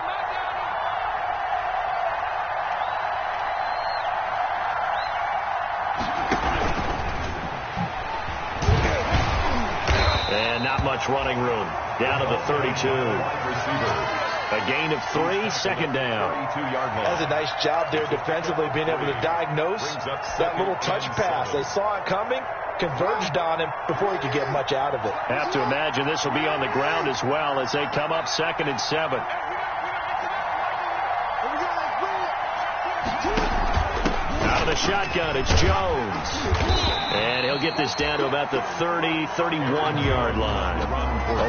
And not much running room. Down to the 32. A gain of 3, second down. That's a nice job there defensively, being able to diagnose that little touch pass. They saw it coming, converged on him before he could get much out of it. Have to imagine this will be on the ground as well as they come up 2nd and 7. Out of the shotgun, it's Jones. And he'll get this down to about the 30, 31-yard line. A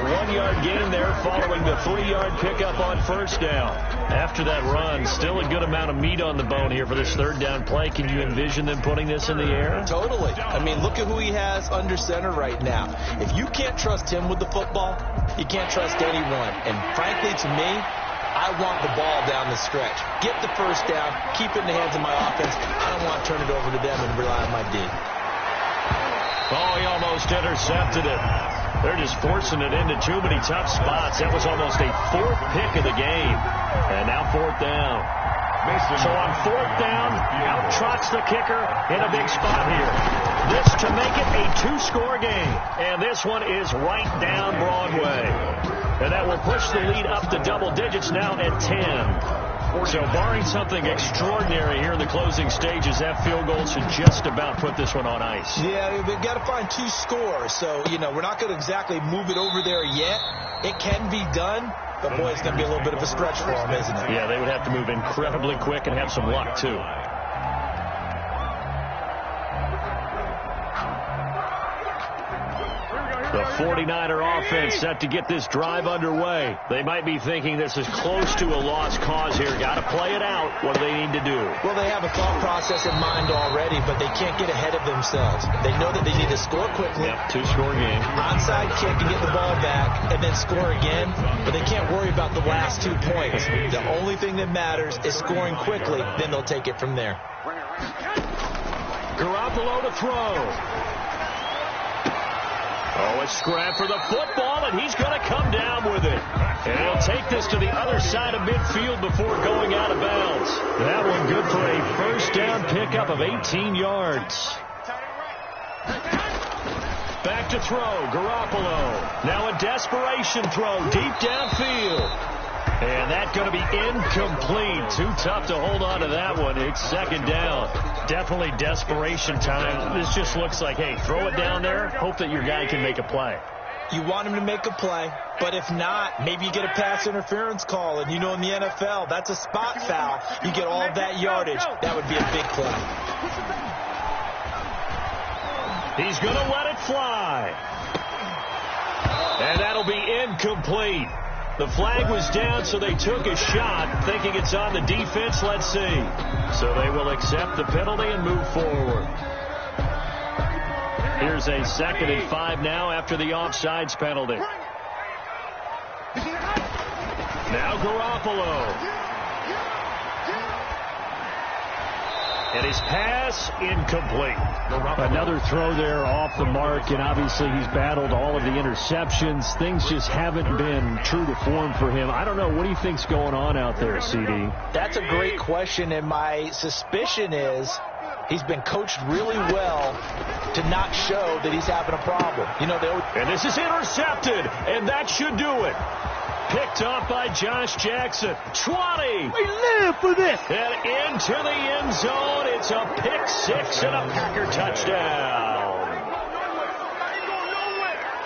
1-yard gain there following the 3-yard pickup on first down. After that run, still a good amount of meat on the bone here for this third down play. Can you envision them putting this in the air? Totally. I mean, look at who he has under center right now. If you can't trust him with the football, you can't trust anyone. And frankly, to me, I want the ball down the stretch. Get the first down, keep it in the hands of my offense. I don't want to turn it over to them and rely on my D. Oh, he almost intercepted it. They're just forcing it into too many tough spots. That was almost a 4th pick of the game. And now 4th down. So on 4th down, out trots the kicker in a big spot here. This to make it a 2-score game. And this one is right down Broadway. And that will push the lead up to double digits now at 10. So barring something extraordinary here in the closing stages, that field goal should just about put this one on ice. Yeah, we've got to find 2 scores. So, we're not going to exactly move it over there yet. It can be done, but, boy, it's going to be a little bit of a stretch for them, isn't it? Yeah, they would have to move incredibly quick and have some luck, too. The 49er offense set to get this drive underway. They might be thinking this is close to a lost cause here. Got to play it out. What do they need to do? Well, they have a thought process in mind already, but they can't get ahead of themselves. They know that they need to score quickly. Yep, 2-score game. Onside kick and get the ball back and then score again, but they can't worry about the last 2 points. The only thing that matters is scoring quickly, then they'll take it from there. Garoppolo to throw. Oh, a scrap for the football, and he's going to come down with it. And he'll take this to the other side of midfield before going out of bounds. That one good for a first down pickup of 18 yards. Back to throw, Garoppolo. Now a desperation throw deep downfield. And that's going to be incomplete. Too tough to hold on to that one. It's second down. Definitely desperation time. This just looks like, hey, throw it down there, hope that your guy can make a play. You want him to make a play, but if not, maybe you get a pass interference call, and you know in the NFL, that's a spot foul. You get all of that yardage. That would be a big play. He's going to let it fly. And that'll be incomplete. The flag was down, so they took a shot, thinking it's on the defense. Let's see. So they will accept the penalty and move forward. Here's a 2nd and 5 now after the offsides penalty. Now Garoppolo. And his pass incomplete. Another throw there off the mark, and obviously he's battled all of the interceptions. Things just haven't been true to form for him. I don't know. What do you think's going on out there, CD? That's a great question, and my suspicion is he's been coached really well to not show that he's having a problem. You know, and this is intercepted, and that should do it. Picked up by Josh Jackson. 20. We live for this. And into the end zone. It's a pick 6 and a Packer touchdown.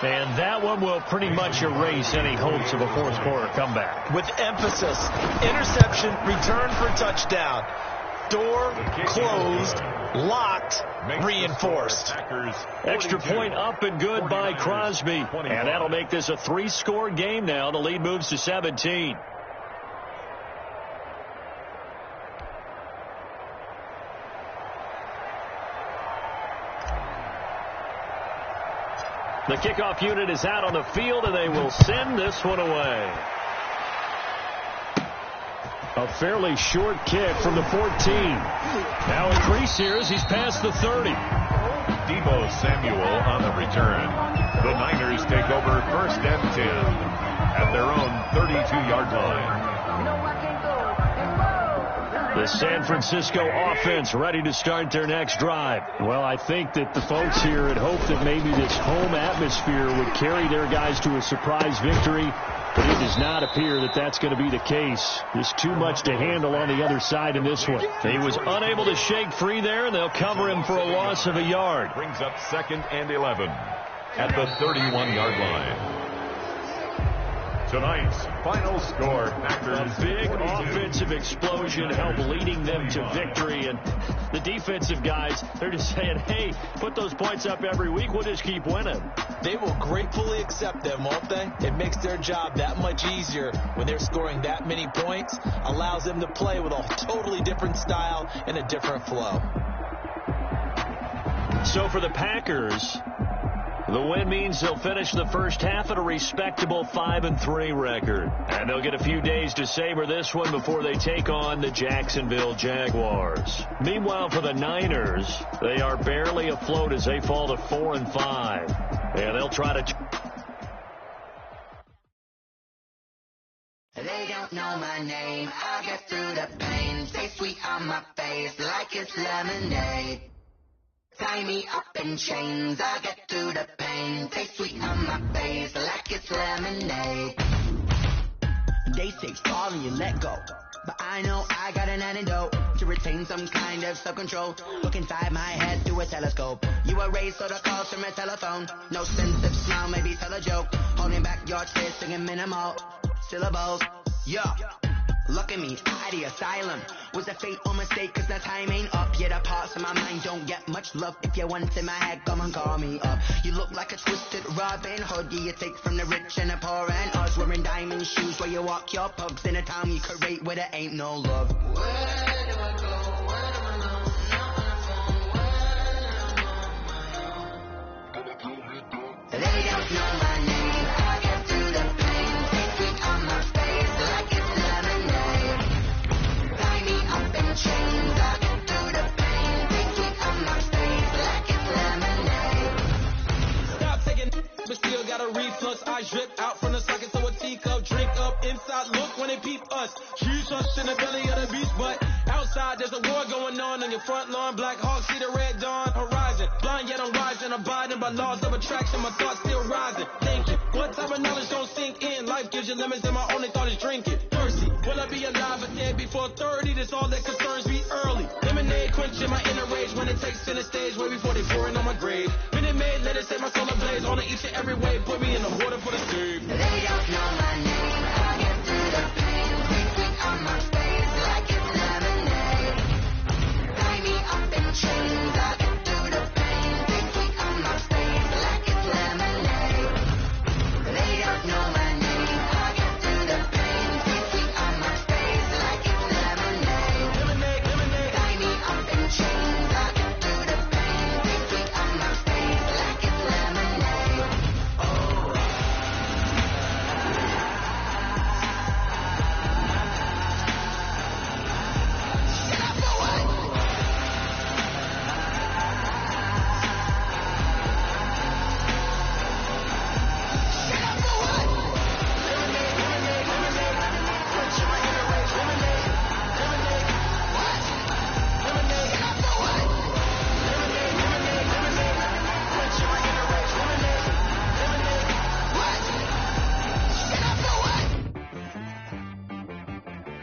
And that one will pretty much erase any hopes of a fourth-quarter comeback. With emphasis, interception, return for touchdown. Door closed, locked, reinforced. Extra point up and good by Crosby. And that'll make this a 3-score game now. The lead moves to 17. The kickoff unit is out on the field, and they will send this one away. A fairly short kick from the 14. Now increase here as he's past the 30. Deebo Samuel on the return. The Niners take over 1st and 10 at their own 32-yard line. The San Francisco offense ready to start their next drive. Well, I think that the folks here had hoped that maybe this home atmosphere would carry their guys to a surprise victory. But it does not appear that that's going to be the case. There's too much to handle on the other side in this one. He was unable to shake free there, and they'll cover him for a loss of a yard. Brings up 2nd and 11 at the 31-yard line. Tonight's final score, Packers. A big offensive explosion helped leading them to victory. And the defensive guys, they're just saying, hey, put those points up every week. We'll just keep winning. They will gratefully accept them, won't they? It makes their job that much easier when they're scoring that many points. Allows them to play with a totally different style and a different flow. So for the Packers, the win means they'll finish the first half at a respectable 5-3 record. And they'll get a few days to savor this one before they take on the Jacksonville Jaguars. Meanwhile, for the Niners, they are barely afloat as they fall to 4-5. And they'll try to... They don't know my name. I'll get through the pain. Stay sweet on my face like it's lemonade. Tie me up in chains, I'll get through the pain. Taste sweet on my face like it's lemonade. They say fall and you let go, but I know I got an antidote to retain some kind of self-control. Look inside my head through a telescope. You erase all the calls from a telephone. No sense of smile, maybe tell a joke. Holding back your tears, singing minimal syllables. Yo, look at me, out the asylum. Was a fate or mistake, cause the time ain't up. Yet the parts of my mind don't get much love. If you want in my head, come and call me up. You look like a twisted Robin Hood. Yeah, you take from the rich and the poor and us. Wearing diamond shoes while you walk your pugs in a town you create where there ain't no love. Where do I go? Where am I alone? Not on the phone. When I'm on my own. They don't know my name. I get through the pain. Take sweet on my face like it's lemonade. Tie me up in chains. I get through the pain. Take sweet on my face like it's lemonade. Stop taking, but still got a reflux. I drip out from the socket so a teacup. Drink up inside. Look when they peep us. Huge us in the belly of the beast, but outside there's a war going on your front lawn. Black Hawk see the red dawn horizon. Blind yet I'm rising, abiding by laws of attraction. My thoughts still rising. Thinking, what type of knowledge don't sink in? Life gives you lemons and my only thought is drinking. Thirsty, Will I be alive or dead before 30? That's all that concerns me early. Lemonade quenching my inner rage when it takes center stage way before they pouring on my grave. Minute Maid, let it set my soul ablaze on each and every way. Put me in the water for the save. They don't know my name. I get through the pain. Sweet on my face like it's lemonade. Tie me up in chains. I get through the pain. Sweet on my face like it's lemonade. They don't know my name. I get through the pain. Sweet on my face like it's lemonade. Lemonade, lemonade. Tie me up in chains. I get through the pain. Sweet on my face like it's lemonade.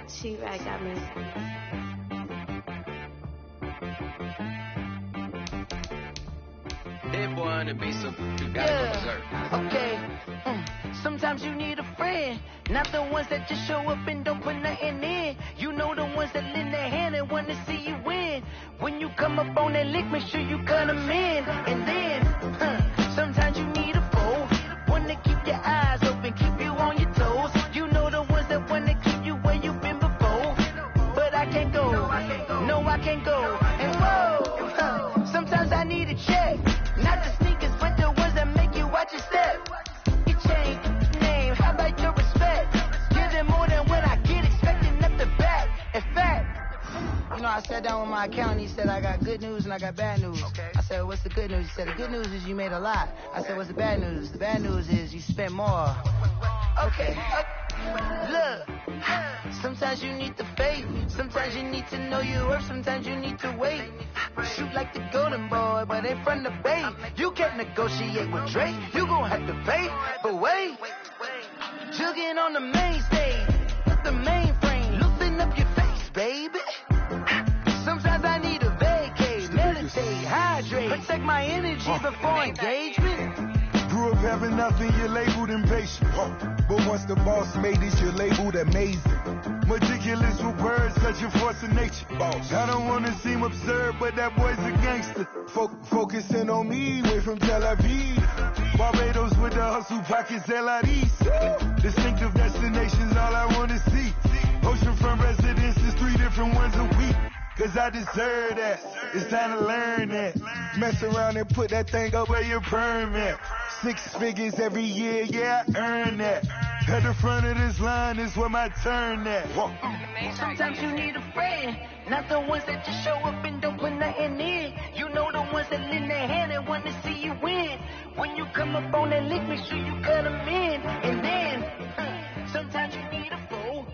She-Rag got me. That boy on the beat, so you gotta go berserk. Okay. Sometimes you need a friend, not the ones that just show up and don't put nothing in. You know the ones that lend their hand and want to see you win. When you come up on that lick, make sure you cut them in. And then, sometimes you need a foe, one to keep your eyes open, keep you on your toes. You know the ones that want to keep you where you've been before. But I can't go, no I can't go. And whoa, sometimes I need a check. Not the sneakers, but the ones that make you watch your step. Your chain, name, how about your respect? Give them more than what I get, expecting up the back. In fact, you know, I sat down with my accountant, he said I got good news and I got bad news. I said, what's the good news? He said, the good news is you made a lot. I said, what's the bad news? The bad news is you spent more. Okay. Look, sometimes you need the faith, sometimes you need to know your worth, sometimes you need to wait. Shoot like the golden boy, but in front of Bay. You can't negotiate with Drake, you gon' have to pay. But wait, jugging on the main stage, with the mainframe, loosen up your face, baby. Sometimes I need a vacate, meditate, hydrate, protect my energy before engagement. Grew up having nothing, you're labeled impatient. But once the boss made it, you're labeled amazing. Meticulous with words, such a force of nature. I don't wanna seem absurd, but that boy's a gangster. Focusing on me, way from Tel Aviv. Barbados with the hustle pockets, LIDs. Distinctive destinations, all I wanna see. Oceanfront residences, 3 different ones a week. Cause I deserve that, it's time to learn that. Mess around and put that thing up where your permit. 6 figures every year, yeah, I earn that. At the front of this line is where my turn at. Sometimes you need a friend, not the ones that just show up and don't put nothing in. You know the ones that lend their hand and want to see you win. When you come up on that lick, make sure you cut them in. And then, sometimes you need a foe.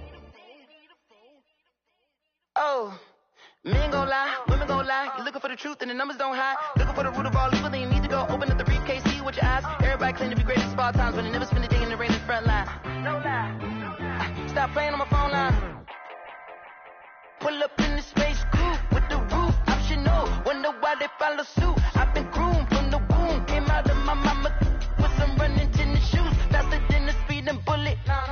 Oh. Men gon' lie, women gon' lie. You're looking for the truth and the numbers don't hide. Looking for the root of all evil, then you need to go open up the briefcase, see with your eyes. Everybody claim to be greatest of all times, but they never spend a day in the rain in the front line. No lie. Stop playing on my phone line. Pull up in the space coupe with the roof optional. Wonder why they follow suit. I've been groomed from the womb. Came out of my mama with some running tennis shoes. Faster than the speeding bullet. Nah.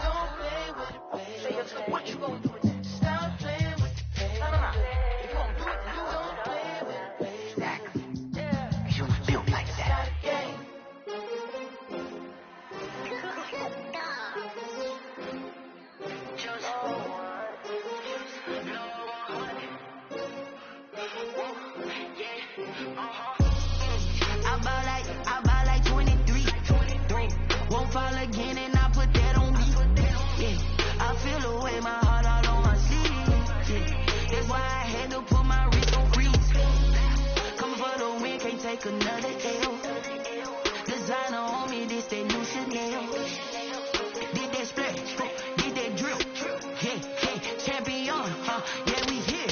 Don't play with it, baby. What you gon' do? I buy like 23. Won't fall again and I put that on me. Yeah, I feel the way my heart all on my sleeve. Yeah, that's why I had to put my wrist on freeze. Coming for the win, can't take another L. Designer on me, this that new Chanel. Did that splash, did that drip. Yeah, champion, yeah, we here.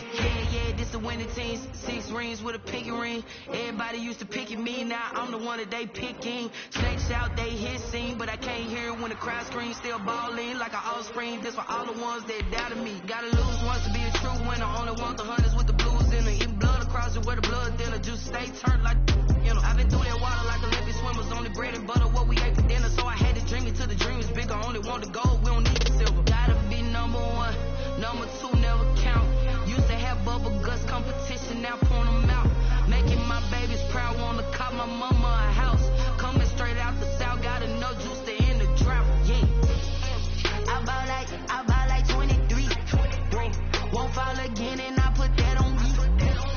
Yeah, this the win. many teams, 6 rings with a pinky ring. Everybody used to picking me, now I'm the one that they picking. Snakes out, they hit scene, but I can't hear it when the crowd screams. Still balling like an offspring. This for all the ones that doubted me. Gotta lose once to be a true winner. Only want the hunters with the blues in it. Eating blood across it where the blood thinner. Juice stay turned like, you know. I've been through that water like Olympic swimmers. Only bread and butter, what we ate for dinner. So I had to dream it till the dream is bigger. Only want the gold, we don't need the silver. Gotta be number 1, number 2 never count. Used to have bubble guts competition, now point them out. Making my babies proud, wanna cop my mama a house. Coming straight out the south, got enough juice to end the drought, yeah. I bought like 23, won't fall again and I put that on me,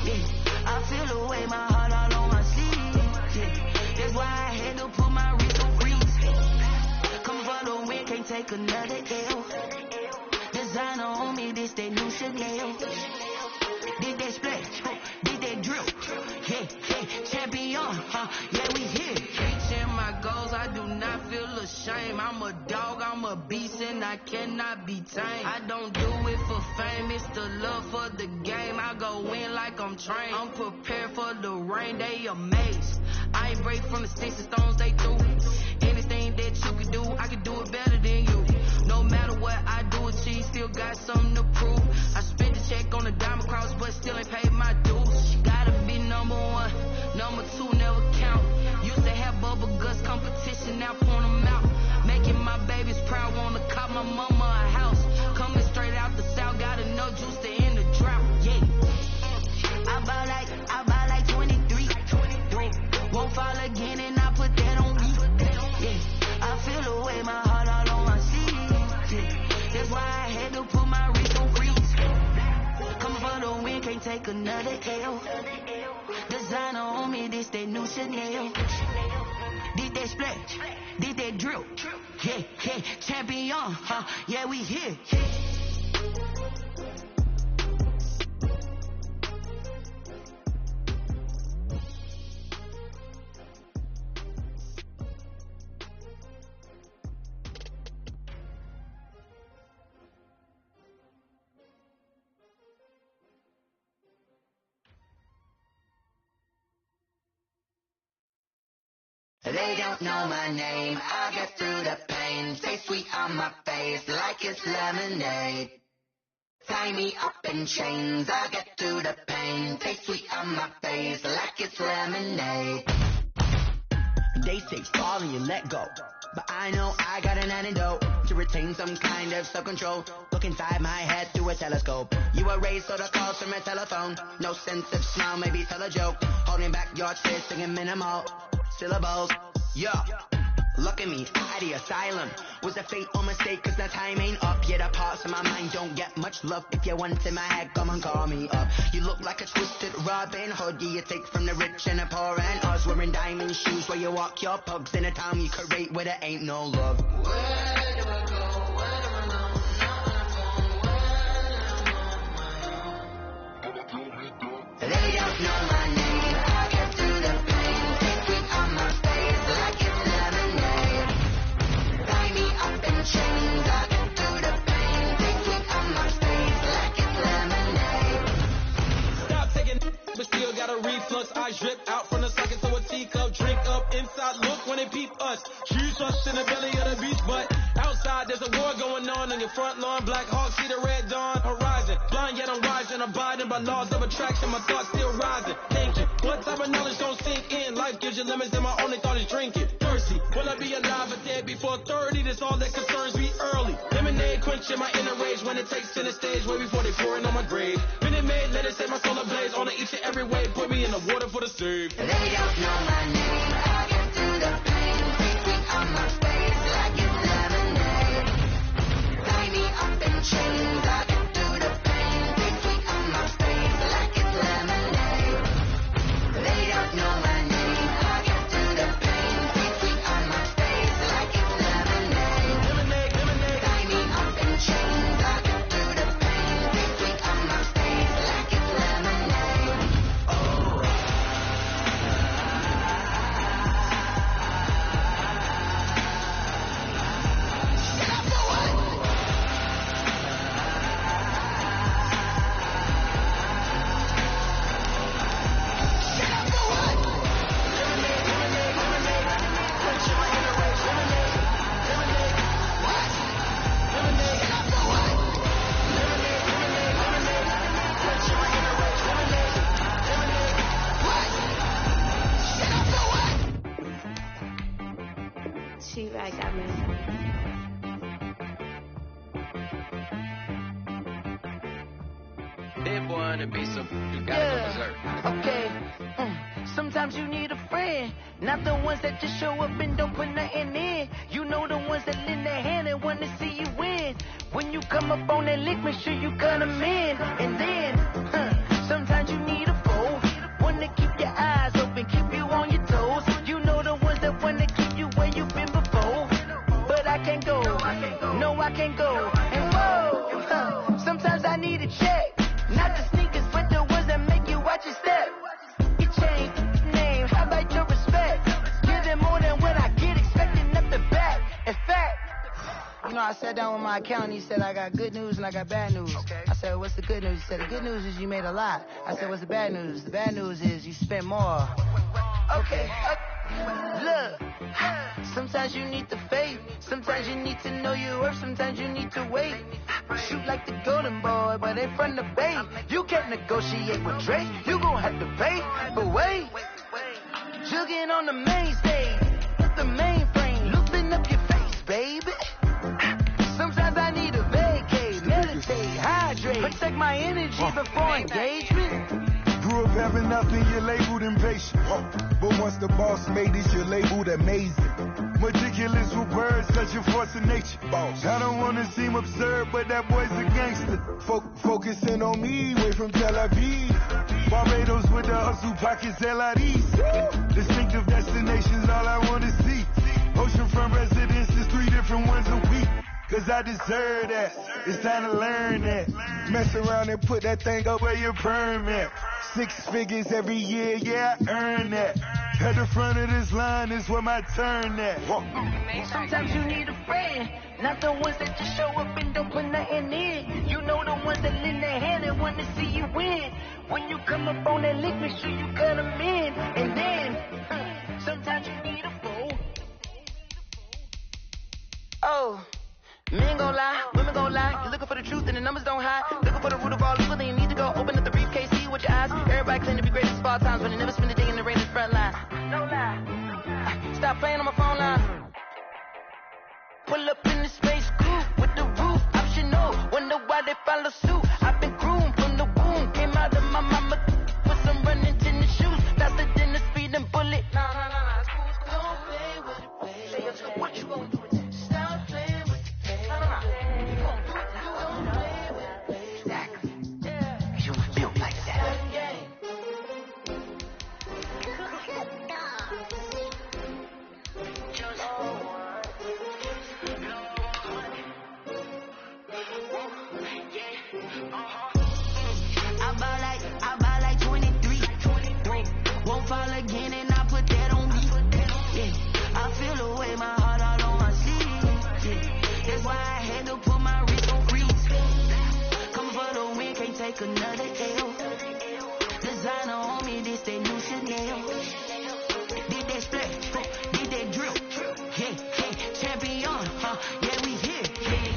yeah. I feel the way, my heart all on my sleeve, yeah. That's why I had to put my wrist on freeze. Come for the win, can't take another L. Designer on me, this that new Chanel. Did that splash, did that drill, yeah, champion, yeah, we here. Reaching my goals, I do not feel ashamed. I'm a dog, I'm a beast, and I cannot be tamed. I don't do it for fame, it's the love for the game. I go in like I'm trained. I'm prepared for the rain, they amazed. I ain't break from the sticks and stones they threw. Anything that you can do, I can do it better than you. No matter what I do, achieve, still got something to prove. I spent the check on the diamond cross, but still ain't paid my dues. Gotta be number 1, number 2 never count. Used to have bubble guts competition, now point them out. Making my babies proud, wanna cop my mama a house. Coming straight out the south, got enough juice to end the drought, yeah. I bought like 23, won't fall again and I put that on me, yeah. I feel the way, my heart all on my sleeve, yeah. That's why I had to put my wrist on freeze. Come for the win, can't take another L. Designer on me, this that new Chanel. Did that splash, did that drill, yeah, champion, yeah, we here. They don't know my name, I get through the pain. Stay sweet on my face like it's lemonade. Tie me up in chains, I get through the pain. Stay sweet on my face like it's lemonade. They say fall and you let go, but I know I got an antidote to retain some kind of self-control. Look inside my head through a telescope. You erase all the calls from a telephone. No sense of smile, maybe tell a joke. Holding back your tears, singing minimal syllables, yeah. Look at me, out of the asylum. Was a fate or mistake, cause the time ain't up. Yet the parts of my mind don't get much love. If you want in my head, come and call me up. You look like a twisted Robin Hood. Yeah, you take from the rich and the poor and us. Wearing diamond shoes where you walk your pugs. In a town you create where there ain't no love. Where do I go? Where do I know? Not when I'm on my own. They don't know my name. I get through the pain. Stay sweet on my face like it's lemonade. Tie me up in chains. I get through the pain. Stay sweet on my face like it's lemonade. Stop taking, but still got a reflux. I drip out from the socket to a teacup. Drink up inside, look when they peep us. Huge us in the belly of the beast, but outside there's a war going on your front lawn. Black Hawk, see the red dawn horizon. Blind yet I'm rising, abiding by laws of attraction. My thoughts still rising. Thinking, what type of knowledge don't sink in? Life gives you limits and my only thought is drinking. Thirsty, will I be alive or dead before 30? That's all that concerns me early. Lemonade quenching my inner rage when it takes to the stage way before they pour it on my grave. Minute Maid, let it set my soul ablaze. On each and every way, put me in the water for the save. They don't know my name. I get through the pain. Stay sweet on my face like it's lemonade. Tie me up in chains. I get through the pain. Stay sweet on my face like it's lemonade. They don't know my name. I get through the pain. Stay sweet on my face like it's lemonade. Tie me up in chains. I get through the pain. Stay sweet on my face like it's lemonade. Oh. She-Rag got me. Big boy on the beat, so you gotta go berserk. Okay. Sometimes you need a friend, not the ones that just show up and don't put nothing in. You know the ones that lend their hand and want to see you win. When you come up on that lick, make sure you cut them in. And then, sometimes you need a foe, one to keep your eyes open, keep you on your toes. You know the ones that want to keep you where you've been before. But I can't go, no I can't go. And whoa, sometimes I need a check, not the sneakers, but the ones that make you watch your step. You change name, how about your respect? Give them more than what I get, expecting nothing back. In fact, you know, I sat down with my accountant, he said, I got good news and I got bad news. Okay. I said, what's the good news? He said, the good news is you made a lot. I said, what's the bad news? The bad news is you spent more. Okay. Look, sometimes you need the faith, sometimes you need to know your worth, sometimes you need to wait. Shoot like the golden boy, but in front of Bay. You can't negotiate with Drake, you gon' have to pay. But wait, jugging on the main stage, the mainframe, loosen up your face, baby. Sometimes I need a vacate, meditate, hydrate, protect my energy before engagement. Grew up having nothing, you're labeled impatient. But once the boss made it, you're labeled amazing. Meticulous with words, such a force of nature. I don't wanna seem absurd, but that boy's a gangster. Focusing on me, way from Tel Aviv. Barbados with the hustle pockets, LIDs. Distinctive destinations, all I wanna see. Oceanfront residences, 3 different ones a week. Cause I deserve that, it's time to learn that. Mess around and put that thing up where your permit. 6 figures every year, yeah, I earn that. At the front of this line is where my turn at. Sometimes you need a friend, not the ones that just show up and don't put nothing in. You know the ones that lend their hand and want to see you win. When you come up on that lick, make sure you cut them in. And then, sometimes you need a foe. Oh. Men gon' lie, women gon' lie. You're looking for the truth and the numbers don't hide. Looking for the root of all evil, then you need to go open up the briefcase, see with your eyes. Everybody claim to be greatest of all times, but they never spend a day in the Raiders front line. No lie. Stop playing on my phone line. Pull up in the space coupe with the roof optional. Wonder why they follow suit. I've been groomed from the womb. Came out of my mama with some running tennis shoes. Faster than the speeding bullet. No. Don't play with it, baby. What you gon' do? I buy like 23. Won't fall again and I put that on me. Yeah, I feel the way my heart all on my sleeve. Yeah, that's why I had to put my wrist on freeze. Coming for the win, can't take another L. Designer on me, this that new Chanel. Did that splash, did that drill. Yeah, champion, yeah, we here.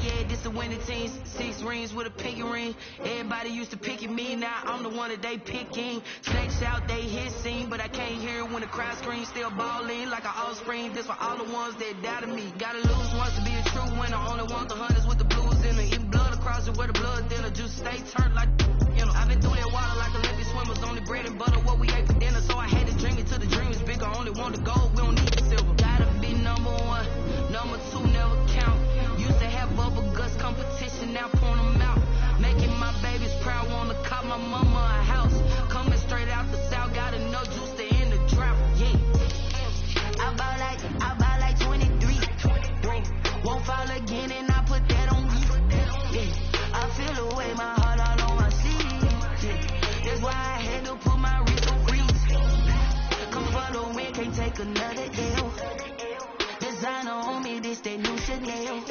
Yeah, this the winning team. 6 rings with a pinky ring. Everybody used to pick at me, now I'm the one that they picking. Snakes out, they hit scene, but I can't hear it when the crowd screams. Still balling like an offspring. This for all the ones that doubted me. Gotta lose once to be a true winner. Only want the hunters with the blues in it. Eating blood across it where the blood dinner. Juice stay turned like, you know. I've been through that water like Olympic swimmers. Only bread and butter, what we ate for dinner. So I had to dream it till the dream is bigger. Only want the gold, we don't need the silver. Gotta be number 1, number 2 never count. Used to have bubble guts competition, now point them out. Making my babies proud, wanna cop my mama a house. Coming straight out the south, gotta know juice to end the drought. Yeah. I buy like 23. Won't fall again and I put that on me. Yeah. I feel the way my heart all on my sleeve. Yeah. That's why I had to put my wrist on freeze. Come for the win, can't take another L. Designer on me, this that new Chanel.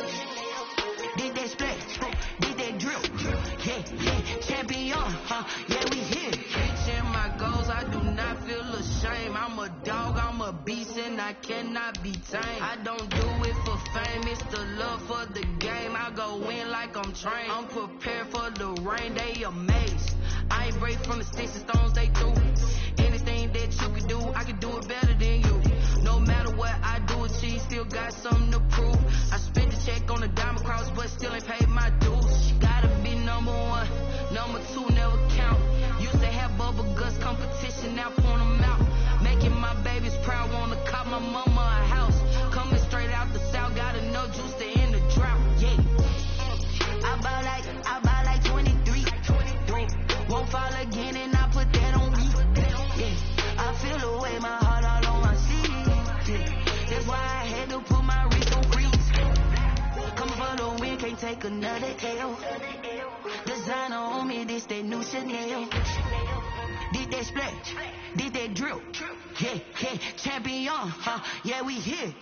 Did that splash, did that drill. Yeah, champion, yeah, we here. Reaching my goals, I do not feel ashamed. I'm a dog, I'm a beast, and I cannot be tamed. I don't do it for fame, it's the love for the game. I go in like I'm trained. I'm prepared for the rain, they amazed. I ain't break from the sticks and stones they threw. Anything that you can do, I can do it better than you. No matter what I do, achieve, still got some take another L. Designer on me, this that new Chanel. Did that splash, did that drill. Yeah, yeah, champion, huh? Yeah, we here.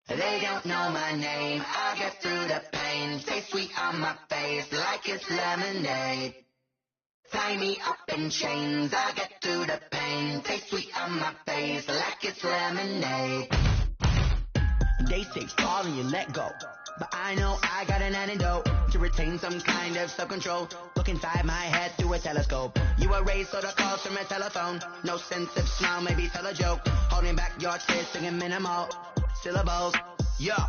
They don't know my name, I get through the pain. Stay sweet on my face like it's lemonade. Tie me up in chains, I get through the pain. Stay sweet on my face like it's lemonade. They say fall and you let go, but I know I got an antidote to retain some kind of self-control. Look inside my head through a telescope. You erase all the calls from a telephone. No sense of smile, maybe tell a joke. Holding back your tears, singing minimal syllables. Yeah,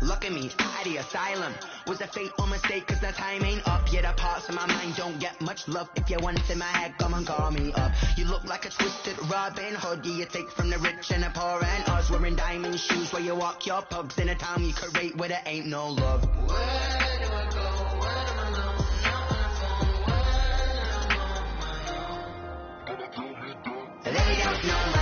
look at me, out of the asylum. Was a fate or mistake, cause the time ain't up. Yet the parts of my mind don't get much love. If you're once in my head, come and call me up. You look like a twisted Robin Hood. Yeah, you take from the rich and the poor and us. Wearing diamond shoes where you walk your pugs. In a town you create where there ain't no love. Where do I go? When I'm alone? Not on the phone. When I'm on my own. They don't know